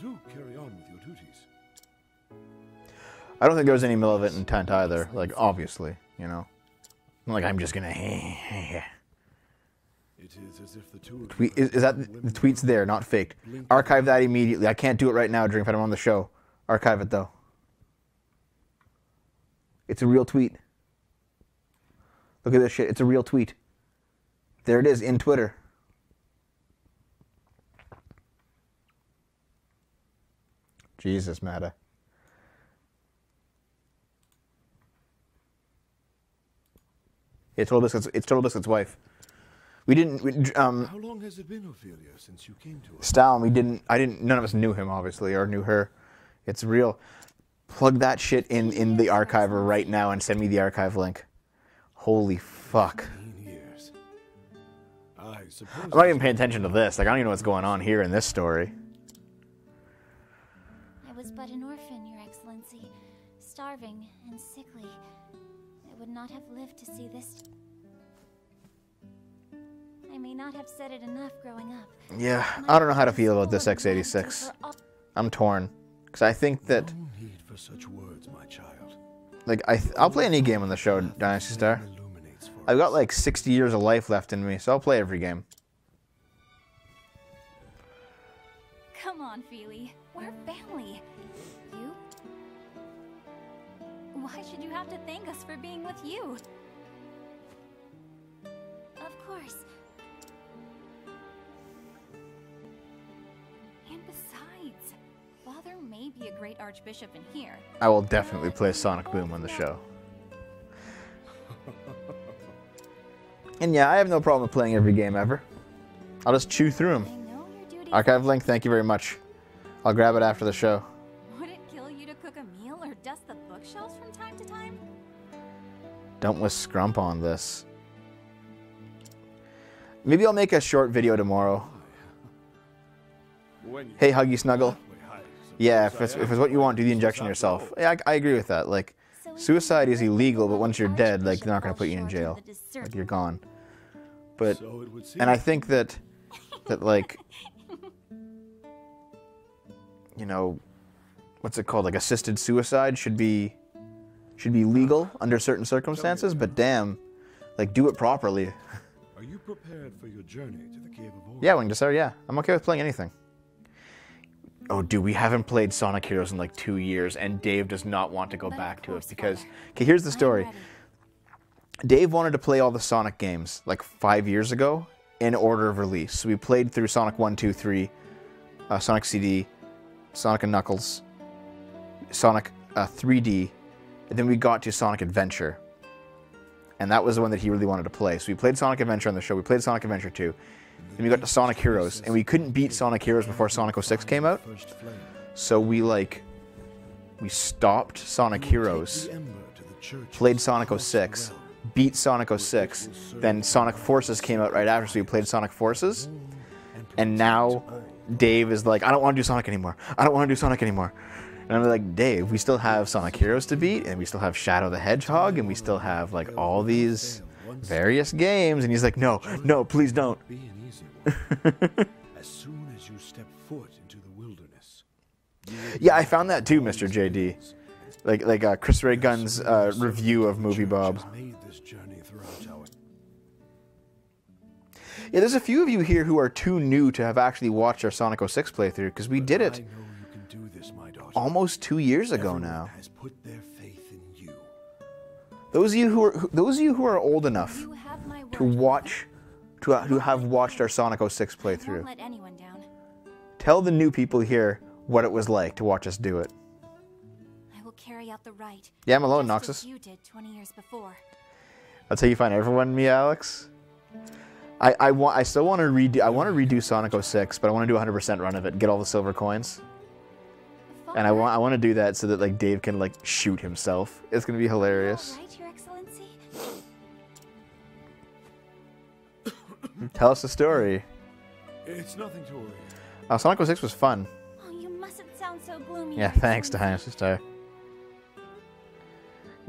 Do carry on with your duties. I don't think there was any militant intent either. Like, obviously, you know. Like, I'm just gonna... It is as if the two of Tweet, is that... The tweet's there, not faked. Archive that immediately. I can't do it right now, Dreamfed. I'm on the show. Archive it, though. It's a real tweet. Look at this shit. It's a real tweet. There it is, in Twitter. Jesus, Mata. It's Total Biscuit's wife. We didn't. How long has it been, Ophelia, since you came to us? Stalin. None of us knew him, obviously, or knew her. It's real. Plug that shit in the archiver right now and send me the archive link. Holy fuck. Years. I'm not even paying attention to this. Like, I don't even know what's going on here in this story. I was but an orphan, Your Excellency, starving and sickly. I would not have lived to see this. I may not have said it enough growing up. Yeah, I don't know how to feel about this X86. I'm torn. Because I think that... No need for such words, my child. Like, I'll play any game on the show, Dynasty Star. I've got like 60 years of life left in me, so I'll play every game. Come on, Feely. We're family. You? Why should you have to thank us for being with you? Of course. And besides, while there may be a great archbishop in here, I will definitely play Sonic Boom on the show. And yeah, I have no problem with playing every game ever. I'll just chew through them. I know your duty. Archive link, thank you very much. I'll grab it after the show. Would it kill you to cook a meal or dust the bookshelves from time to time? Don't wish Scrump on this. Maybe I'll make a short video tomorrow. Hey, Huggy Snuggle. Yeah, if it's what you want, do the injection yourself. Yeah, I agree with that. Like, suicide is illegal, but once you're dead, like, they're not going to put you in jail. Like, you're gone. But, and I think that like, you know, what's it called? Like, assisted suicide should be legal under certain circumstances, but damn, like, do it properly. Are you prepared for your journey to the Cave of Ore? Yeah, Wing Desire, yeah. I'm okay with playing anything. Oh, dude, we haven't played Sonic Heroes in like 2 years, and Dave does not want to go back to it because... Okay, here's the story. Dave wanted to play all the Sonic games like 5 years ago in order of release. So we played through Sonic 1, 2, 3, Sonic CD, Sonic and Knuckles, Sonic 3D, and then we got to Sonic Adventure. And that was the one that he really wanted to play. So we played Sonic Adventure on the show, we played Sonic Adventure 2, then we got to Sonic Heroes, and we couldn't beat Sonic Heroes before Sonic 06 came out. So we stopped Sonic Heroes, played Sonic 06, beat Sonic 06, then Sonic Forces came out right after, so we played Sonic Forces, and now Dave is like, I don't want to do Sonic anymore. I don't want to do Sonic anymore. And I'm like, Dave, we still have Sonic Heroes to beat, and we still have Shadow the Hedgehog, and we still have like all these various games, and he's like, no, please don't. As soon as you step foot into the wilderness. Yeah, I found that too, Mr. JD. Like Chris Ray Gunn's review of Movie Bob. Yeah, there's a few of you here who are too new to have actually watched our Sonic 06 playthrough, because we did it almost 2 years ago now. Those of you who are old enough You have my word. to watch, who have watched our Sonic 06 I won't playthrough, let anyone down. tell the new people here what it was like to watch us do it. I will carry out the right. Yeah, I'm alone, just as Noxus. you did 20 years before. That's how you find everyone, me, Alex. I still want to redo. I want to redo Sonic 06, but I want to do a 100% run of it, get all the silver coins, and I want to do that so that like Dave can like shoot himself. It's gonna be hilarious. All right, Your Excellency. Tell us the story. It's nothing to worry. Sonic 06 was fun. Oh, you mustn't sound so gloomy. Yeah, Your thanks, Excellency. Dynasty Star.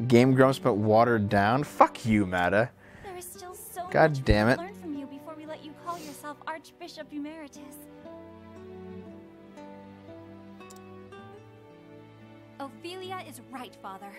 Game Grumps but watered down. Fuck you, Mata. There is still so God much damn we it. can learn from you before we let you call yourself Archbishop Emeritus. Ophelia is right, Father.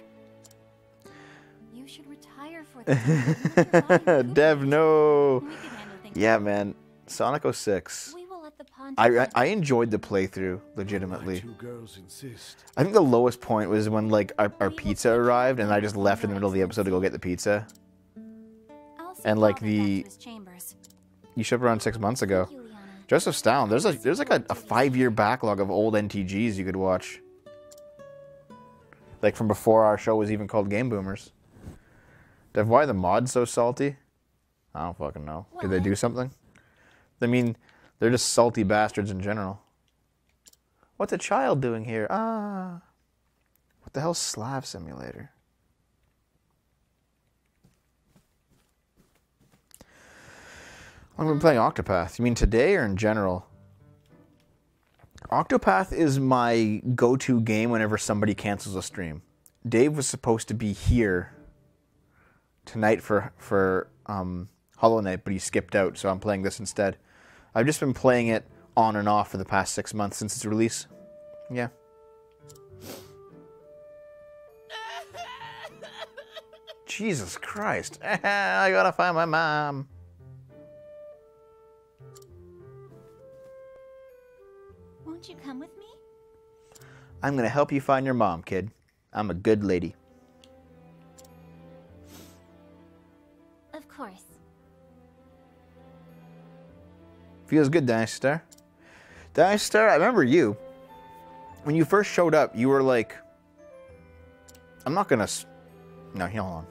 You should retire for the time. Dev, no. We can handle things. Yeah, man. Sonic 06. We will let the pond. I enjoyed the playthrough, My legitimately. two girls insist. I think the lowest point was when like our pizza arrived and I just left in the middle of the episode to go get the pizza. I'll send and, like, Father back the- to his chambers. You shipped around 6 months ago. Thank you, Liana. Joseph Stalin. There's like a 5-year backlog of old NTGs you could watch. Like from before our show was even called Game Boomers. Dev, why are the mods so salty? I don't fucking know. Did they do something? I mean, they're just salty bastards in general. What's a child doing here? Ah. What the hell's Slav Simulator? I've been playing Octopath. You mean today or in general? Octopath is my go-to game whenever somebody cancels a stream. Dave was supposed to be here tonight for Hollow Knight, but he skipped out, so I'm playing this instead. I've just been playing it on and off for the past 6 months since its release. Yeah. Jesus Christ. I gotta find my mom. Won't you come with me? I'm gonna help you find your mom, kid. I'm a good lady. Of course. Feels good, Dynasty Star. Dynasty Star, I remember you. When you first showed up, you were like, I'm not gonna... No, hold on.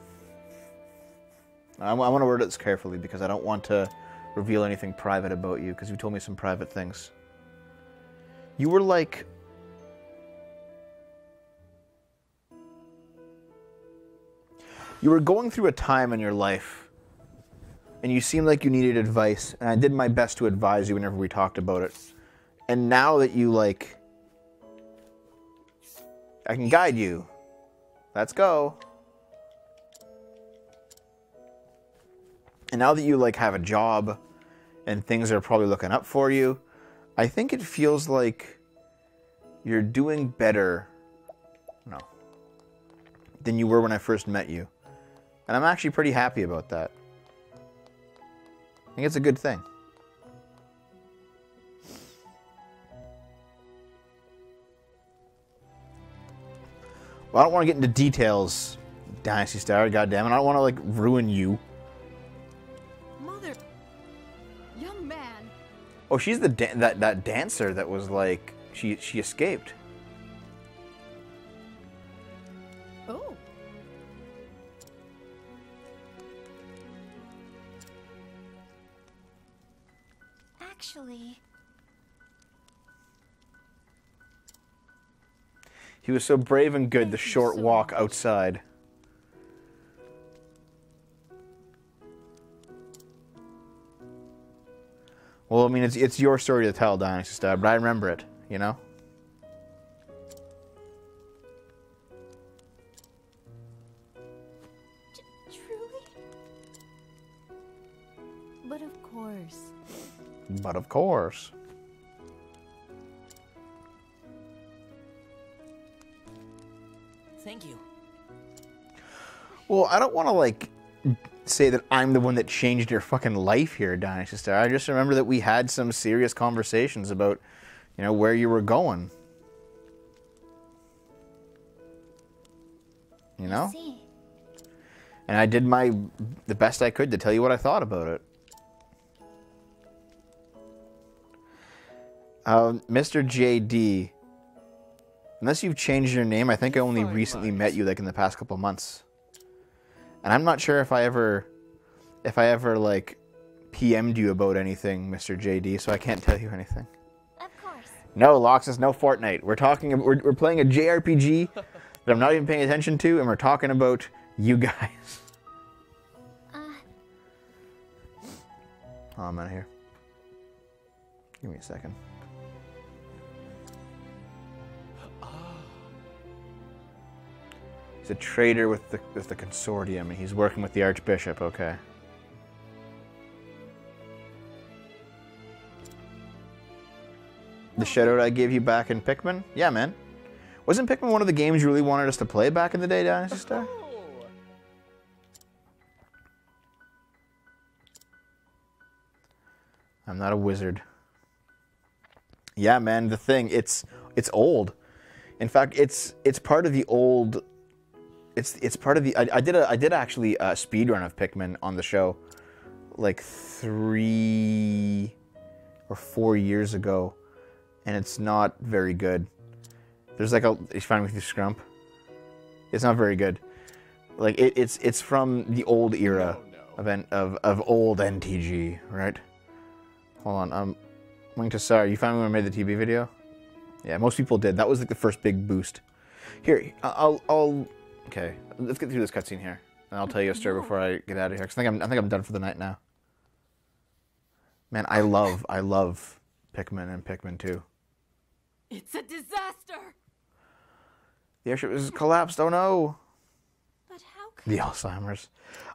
I want to word this carefully because I don't want to reveal anything private about you because you told me some private things. You were like... You were going through a time in your life and you seemed like you needed advice, and I did my best to advise you whenever we talked about it. And now that you, like... I can guide you. Let's go. And now that you, like, have a job and things are probably looking up for you, I think it feels like you're doing better, than you were when I first met you. And I'm actually pretty happy about that. I think it's a good thing. Well, I don't want to get into details, Dynasty Star, goddammit. I don't want to, like, ruin you. Mother, young man. Oh, she's the that dancer that was, like, she escaped. Oh. Actually, He was so brave and good, the Thank you short so walk much. outside. Well, I mean, it's your story to tell, Dynasty Star, but I remember it, you know? truly? But of course. But of course. Thank you. Well, I don't want to, like, say that I'm the one that changed your fucking life here, Dynasty Star. I just remember that we had some serious conversations about, you know, where you were going. You know? See, And I did the best I could to tell you what I thought about it. Mr. JD, unless you've changed your name, I think I only recently met you like in the past couple months. And I'm not sure if I ever like PM'd you about anything, Mr. JD, so I can't tell you anything. Of course. No, Loxus, no Fortnite. We're playing a JRPG that I'm not even paying attention to, and we're talking about you guys. Oh, I'm out of here. Give me a second. He's a traitor with the consortium, and he's working with the Archbishop. Okay. The shoutout I gave you back in Pikmin? Yeah, man. Wasn't Pikmin one of the games you really wanted us to play back in the day, Dynasty Star? I'm not a wizard. Yeah, man, the thing, it's old. In fact, it's part of the old. It's part of the. I did actually a speed run of Pikmin on the show, like 3 or 4 years ago, and it's not very good. There's like he's fine with you, Scrump. It's not very good. Like it's from the old era of old NTG, right? Hold on, Link to Sorry. You finally when I made the TV video? Yeah, most people did. That was like the first big boost. Here, I'll okay. Let's get through this cutscene here, and I'll tell you a story before I get out of here. Cause I think I'm done for the night now. Man, I love Pikmin and Pikmin 2. It's a disaster! The airship is collapsed. Oh no! But how could... The Alzheimer's.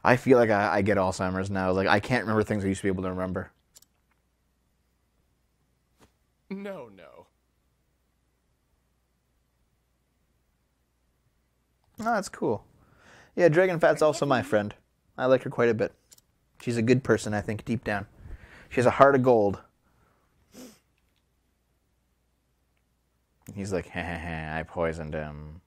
I feel like I get Alzheimer's now. Like I can't remember things I used to be able to remember. No. Oh, that's cool. Yeah, Dragonfat's also my friend. I like her quite a bit. She's a good person, I think, deep down. She has a heart of gold. He's like, I poisoned him.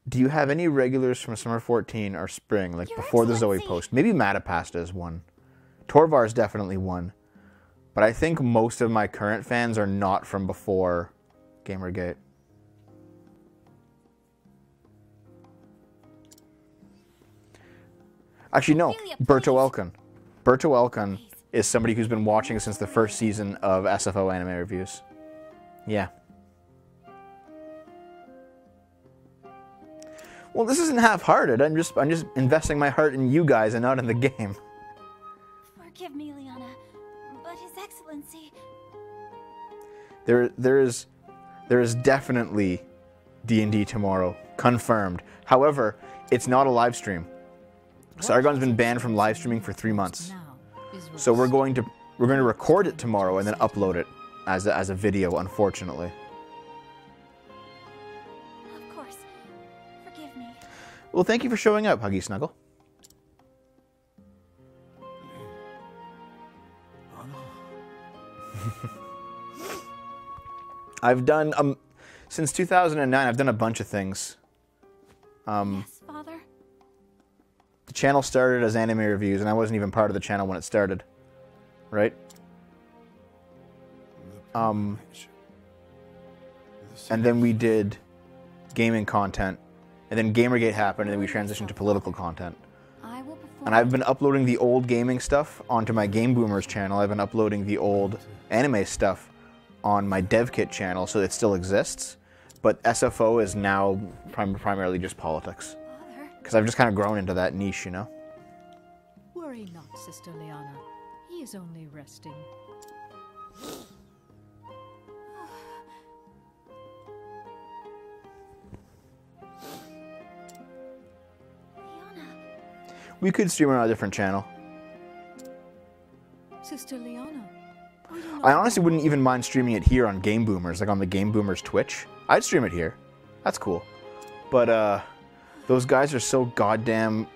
Do you have any regulars from Summer 14 or Spring, like Your before the Zoe Excellency. post? Maybe Matapasta is one. Torvar's definitely one. But I think most of my current fans are not from before Gamergate. Actually, no. Ophelia, Berto please. Elkin. Berto Elkin is somebody who's been watching since the first season of SFO anime reviews. Yeah. Well, this isn't half-hearted. I'm just investing my heart in you guys and not in the game. Forgive me, Liana, but His Excellency... There is definitely D&D tomorrow, confirmed. However, it's not a live stream. Sargon's been banned from live streaming for 3 months. So we're going to record it tomorrow and then upload it as a video, unfortunately. Of course. Forgive me. Well, thank you for showing up, Huggy Snuggle. I've done since 2009. I've done a bunch of things. Yes, Father? The channel started as anime reviews, and I wasn't even part of the channel when it started. Right? And then we did gaming content, and then Gamergate happened, and then we transitioned to political content. I will perform... And I've been uploading the old gaming stuff onto my Game Boomers channel. I've been uploading the old anime stuff on my DevKit channel, so it still exists. But SFO is now primarily just politics. Father? Because I've just kind of grown into that niche, you know? Worry not, Sister Liana. He is only resting. Liana. We could stream on a different channel. Sister Liana, are you not I honestly wouldn't even mind streaming it here on Game Boomers, like on the Game Boomers Twitch. I'd stream it here. That's cool. But those guys are so goddamn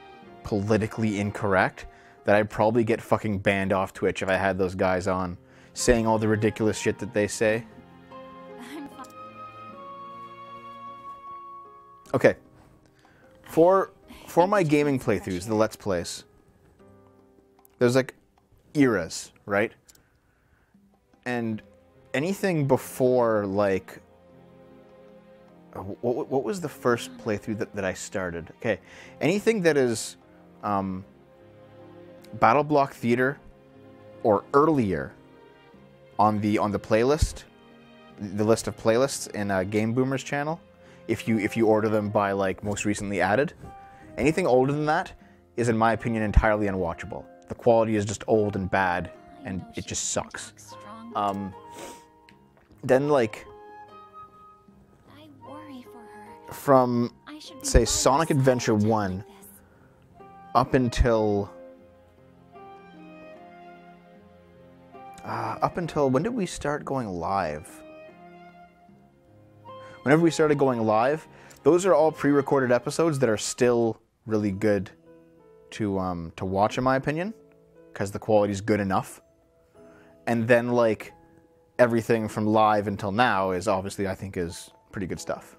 politically incorrect that I'd probably get fucking banned off Twitch if I had those guys on, saying all the ridiculous shit that they say. I'm fine. Okay. For my gaming playthroughs, the Let's Plays, there's like eras, right? And anything before like what was the first playthrough that I started? Okay, anything that is Battle Block Theater or earlier on the playlist, the list of playlists in Game Boomer's channel, if you order them by like most recently added, anything older than that is, in my opinion, entirely unwatchable. The quality is just old and bad, and it just sucks. Then like I worry for her. from I should be say by Sonic her Adventure side 1 like this. up until when did we start going live? Whenever we started going live, those are all pre-recorded episodes that are still really good to watch, in my opinion, because the quality is good enough. And then like everything from live until now is obviously, I think, is pretty good stuff.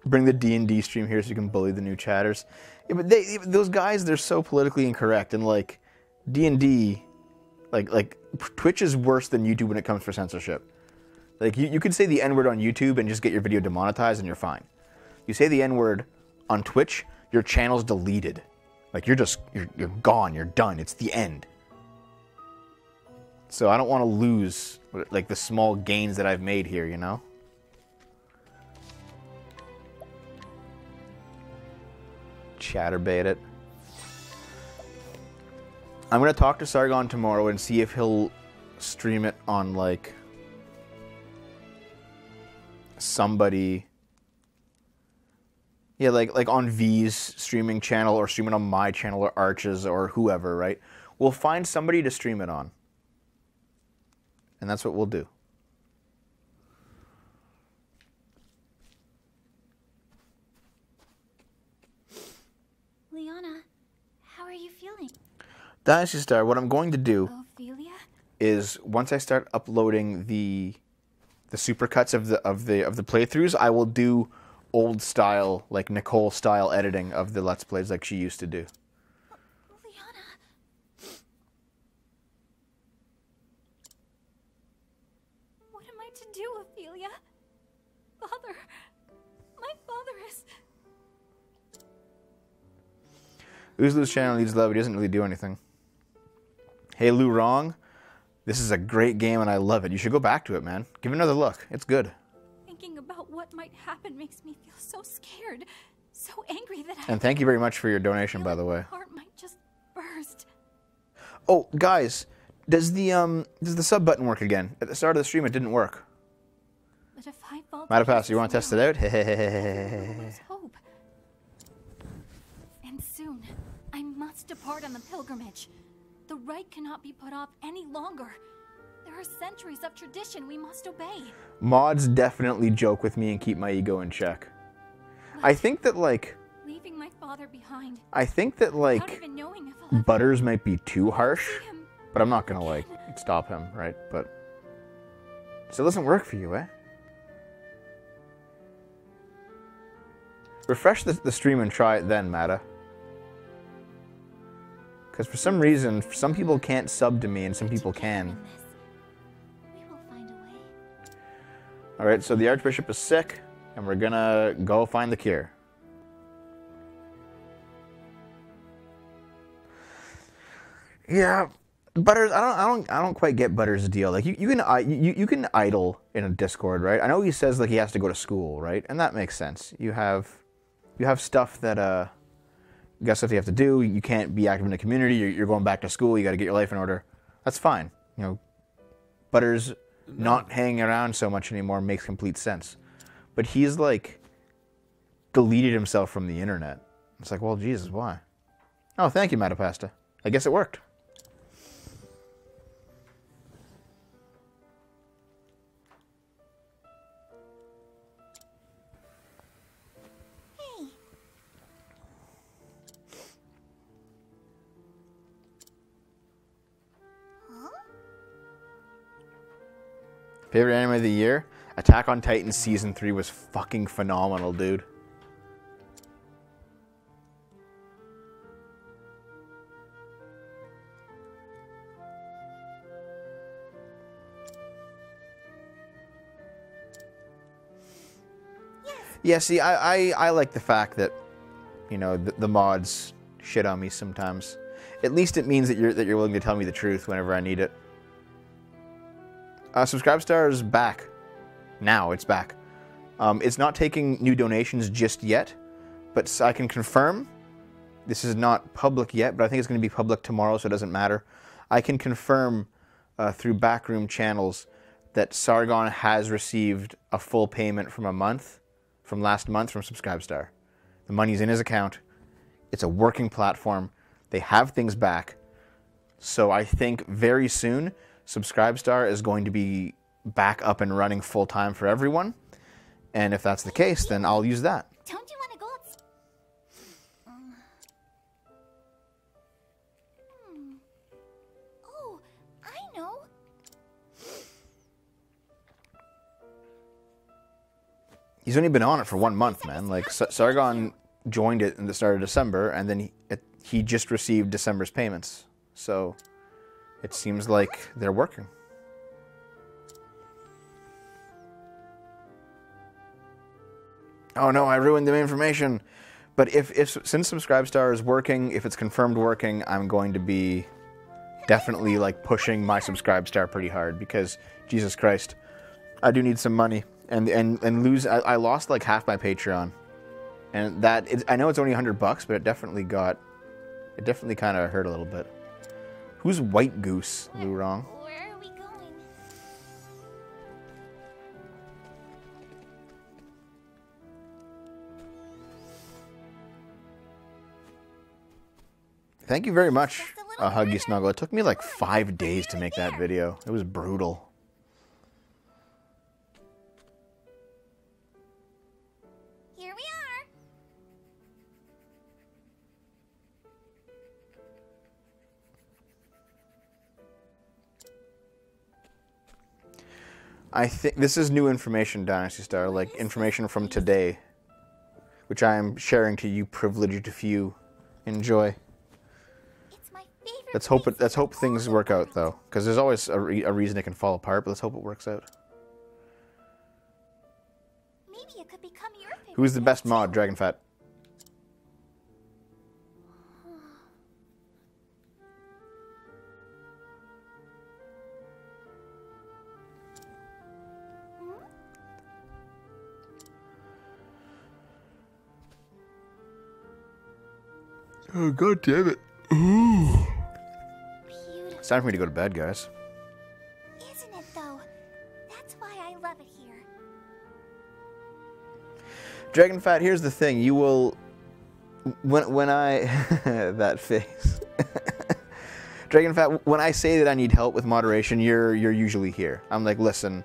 Bring the D&D stream here so you can bully the new chatters. Yeah, but those guys, they're so politically incorrect, and like D&D, like Twitch is worse than YouTube when it comes for censorship. Like you could say the N-word on YouTube and just get your video demonetized and you're fine. You say the N-word on Twitch, your channel's deleted. Like you're gone, you're done. It's the end. So I don't want to lose like the small gains that I've made here, you know? Chatterbait it. I'm going to talk to Sargon tomorrow and see if he'll stream it on like somebody. Yeah, like on V's streaming channel, or stream it on my channel, or Arch's, or whoever, right? We'll find somebody to stream it on. And that's what we'll do. Liana, how are you feeling? Dynasty Star, what I'm going to do Ophelia? is once I start uploading the supercuts of the playthroughs, I will do old style, like Nicole style editing of the Let's Plays like she used to do. Liana. What am I to do, Ophelia? Father. My father is... Uzlu's channel needs love, he doesn't really do anything. Hey Lou Wrong, this is a great game and I love it. You should go back to it, man. Give it another look. It's good. Thinking about what might happen makes me feel so scared, so angry that And thank you very much for your donation, by the way. my heart might just burst. Oh, guys, does the sub button work again? At the start of the stream, it didn't work. But if I fall Matapass, you want to test it out? There's hope. And soon, I must depart on the pilgrimage. The rite cannot be put off any longer. There are centuries of tradition we must obey. Mods definitely joke with me and keep my ego in check. I think that, like... Leaving my father behind. I think that, Without like, even knowing if I'll ever Butters might be too harsh, see him. but I'm not gonna, like, stop him, right? But... So it doesn't work for you, eh? Refresh the stream and try it then, Mata. Because for some reason, some people can't sub to me and some people can. We will find a way. Alright, so the Archbishop is sick, and we're gonna go find the cure. Yeah, Butters, I don't quite get Butters' deal. Like you can idle in a Discord, right? I know he says like he has to go to school, right? And that makes sense. You have stuff that you got stuff you have to do. You can't be active in the community. You're going back to school. You got to get your life in order. That's fine. You know, Butters not hanging around so much anymore makes complete sense. But he's like deleted himself from the internet. It's like, well, Jesus, why? Oh, thank you, Matapasta. I guess it worked. Favorite anime of the year? Attack on Titan Season 3 was fucking phenomenal, dude. Yeah, see, I like the fact that, you know, the mods shit on me sometimes. At least it means that you're willing to tell me the truth whenever I need it. Subscribestar is back. Now it's back. It's not taking new donations just yet, but I can confirm. This is not public yet, but I think it's going to be public tomorrow, so it doesn't matter. I can confirm through backroom channels that Sargon has received a full payment from last month from Subscribestar. The money's in his account. It's a working platform. They have things back. So I think very soon, Subscribestar is going to be back up and running full time for everyone. And if that's the case, then I'll use that. Don't you want to go Oh, I know. He's only been on it for 1 month, man. Like, Sargon joined it in the start of December, and then he just received December's payments. So it seems like they're working. Oh no, I ruined the information. But since Subscribestar is working, if it's confirmed working, I'm going to be definitely like pushing my Subscribestar pretty hard because Jesus Christ, I do need some money. And I lost like half my Patreon, and I know it's only $100, but it definitely kind of hurt a little bit. Who's White Goose, Lou Wrong? Where are we going? Thank you very much, Huggy Snuggle. It took me like 5 days to make that video. It was brutal. Here we are. I think this is new information, Dynasty Star, like information from today, which I am sharing to you privileged few. Enjoy. It's my favorite. Let's hope things work out though, because there's always a reason it can fall apart. But let's hope it works out. Maybe it could become your favorite. Who's the best mod, Dragonfat? Oh, God damn it. Beautiful. It's time for me to go to bed, guys. Isn't it though? That's why I love it here. Dragonfat, here's the thing. You will... When I... that face. Dragonfat, when I say that I need help with moderation, you're usually here. I'm like, listen,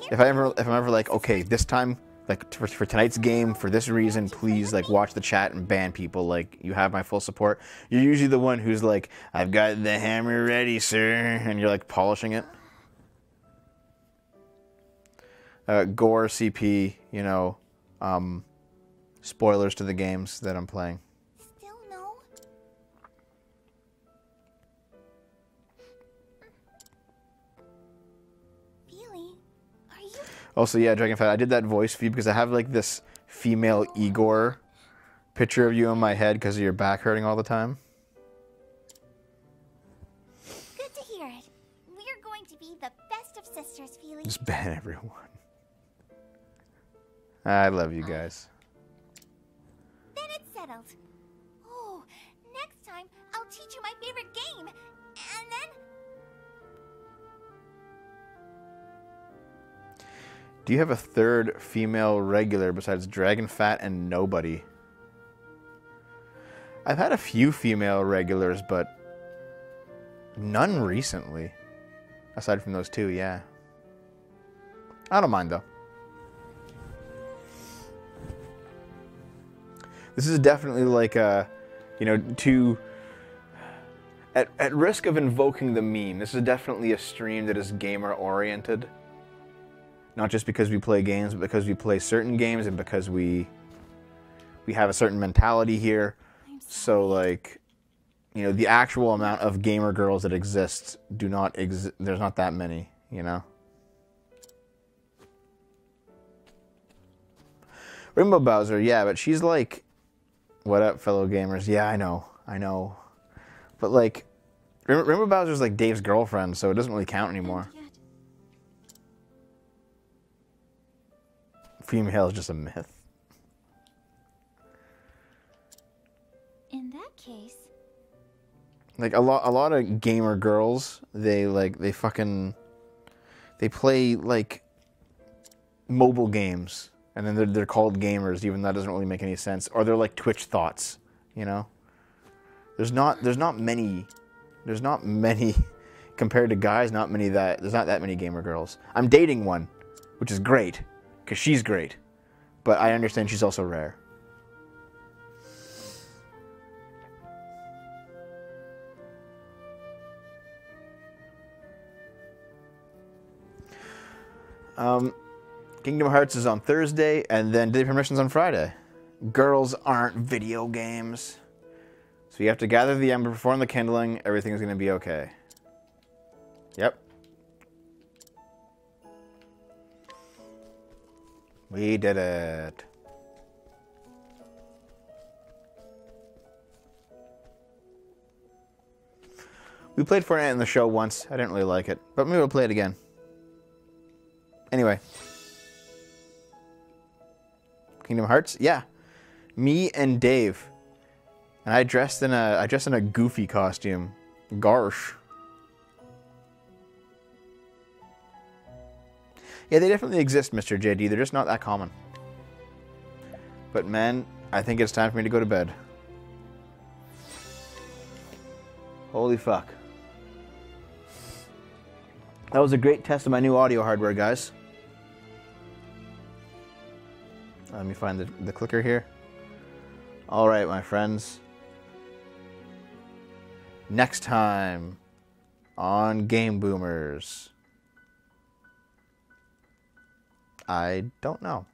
if I'm ever like, okay, this time, like for tonight's game, for this reason, please like watch the chat and ban people. Like, you have my full support. You're usually the one who's like, I've got the hammer ready, sir, and you're like polishing it. Gore, CP, you know, spoilers to the games that I'm playing. Still no? Really? Are you? Also, yeah, Dragonfat, I did that voice for you because I have like this female Igor picture of you in my head because of your back hurting all the time. Good to hear it. We're going to be the best of sisters, Feely. Just ban everyone. I love you guys. Then it's settled. Oh, next time I'll teach you my favorite game. And then... Do you have a third female regular besides Dragonfat and Nobody? I've had a few female regulars, but none recently. Aside from those two, yeah. I don't mind, though. This is definitely like a, you know, at risk of invoking the meme, this is definitely a stream that is gamer-oriented. Not just because we play games, but because we play certain games and because we have a certain mentality here. So, like, you know, the actual amount of gamer girls that exist do not exist. There's not that many, you know? Rainbow Bowser, yeah, but she's like, what up, fellow gamers? Yeah, I know. But, like, Rainbow Bowser's like Dave's girlfriend, so it doesn't really count anymore. Female is just a myth. In that case, Like a lot of gamer girls, they play like mobile games, and then they're called gamers, even though that doesn't really make any sense. Or they're like Twitch thoughts, you know. There's not many compared to guys. There's not that many gamer girls. I'm dating one, which is great, because she's great, but I understand she's also rare. Kingdom Hearts is on Thursday, and then Day Permission's on Friday. Girls aren't video games. So you have to gather the ember, perform the kindling, everything's going to be okay. Yep. We did it. We played Fortnite in the show once. I didn't really like it, but maybe we'll play it again. Anyway. Kingdom Hearts? Yeah. Me and Dave. And I dressed in a Goofy costume. Garsh. Yeah, they definitely exist, Mr. JD. They're just not that common. But man, I think it's time for me to go to bed. Holy fuck. That was a great test of my new audio hardware, guys. Let me find the clicker here. All right, my friends. Next time on Game Boomers. I don't know.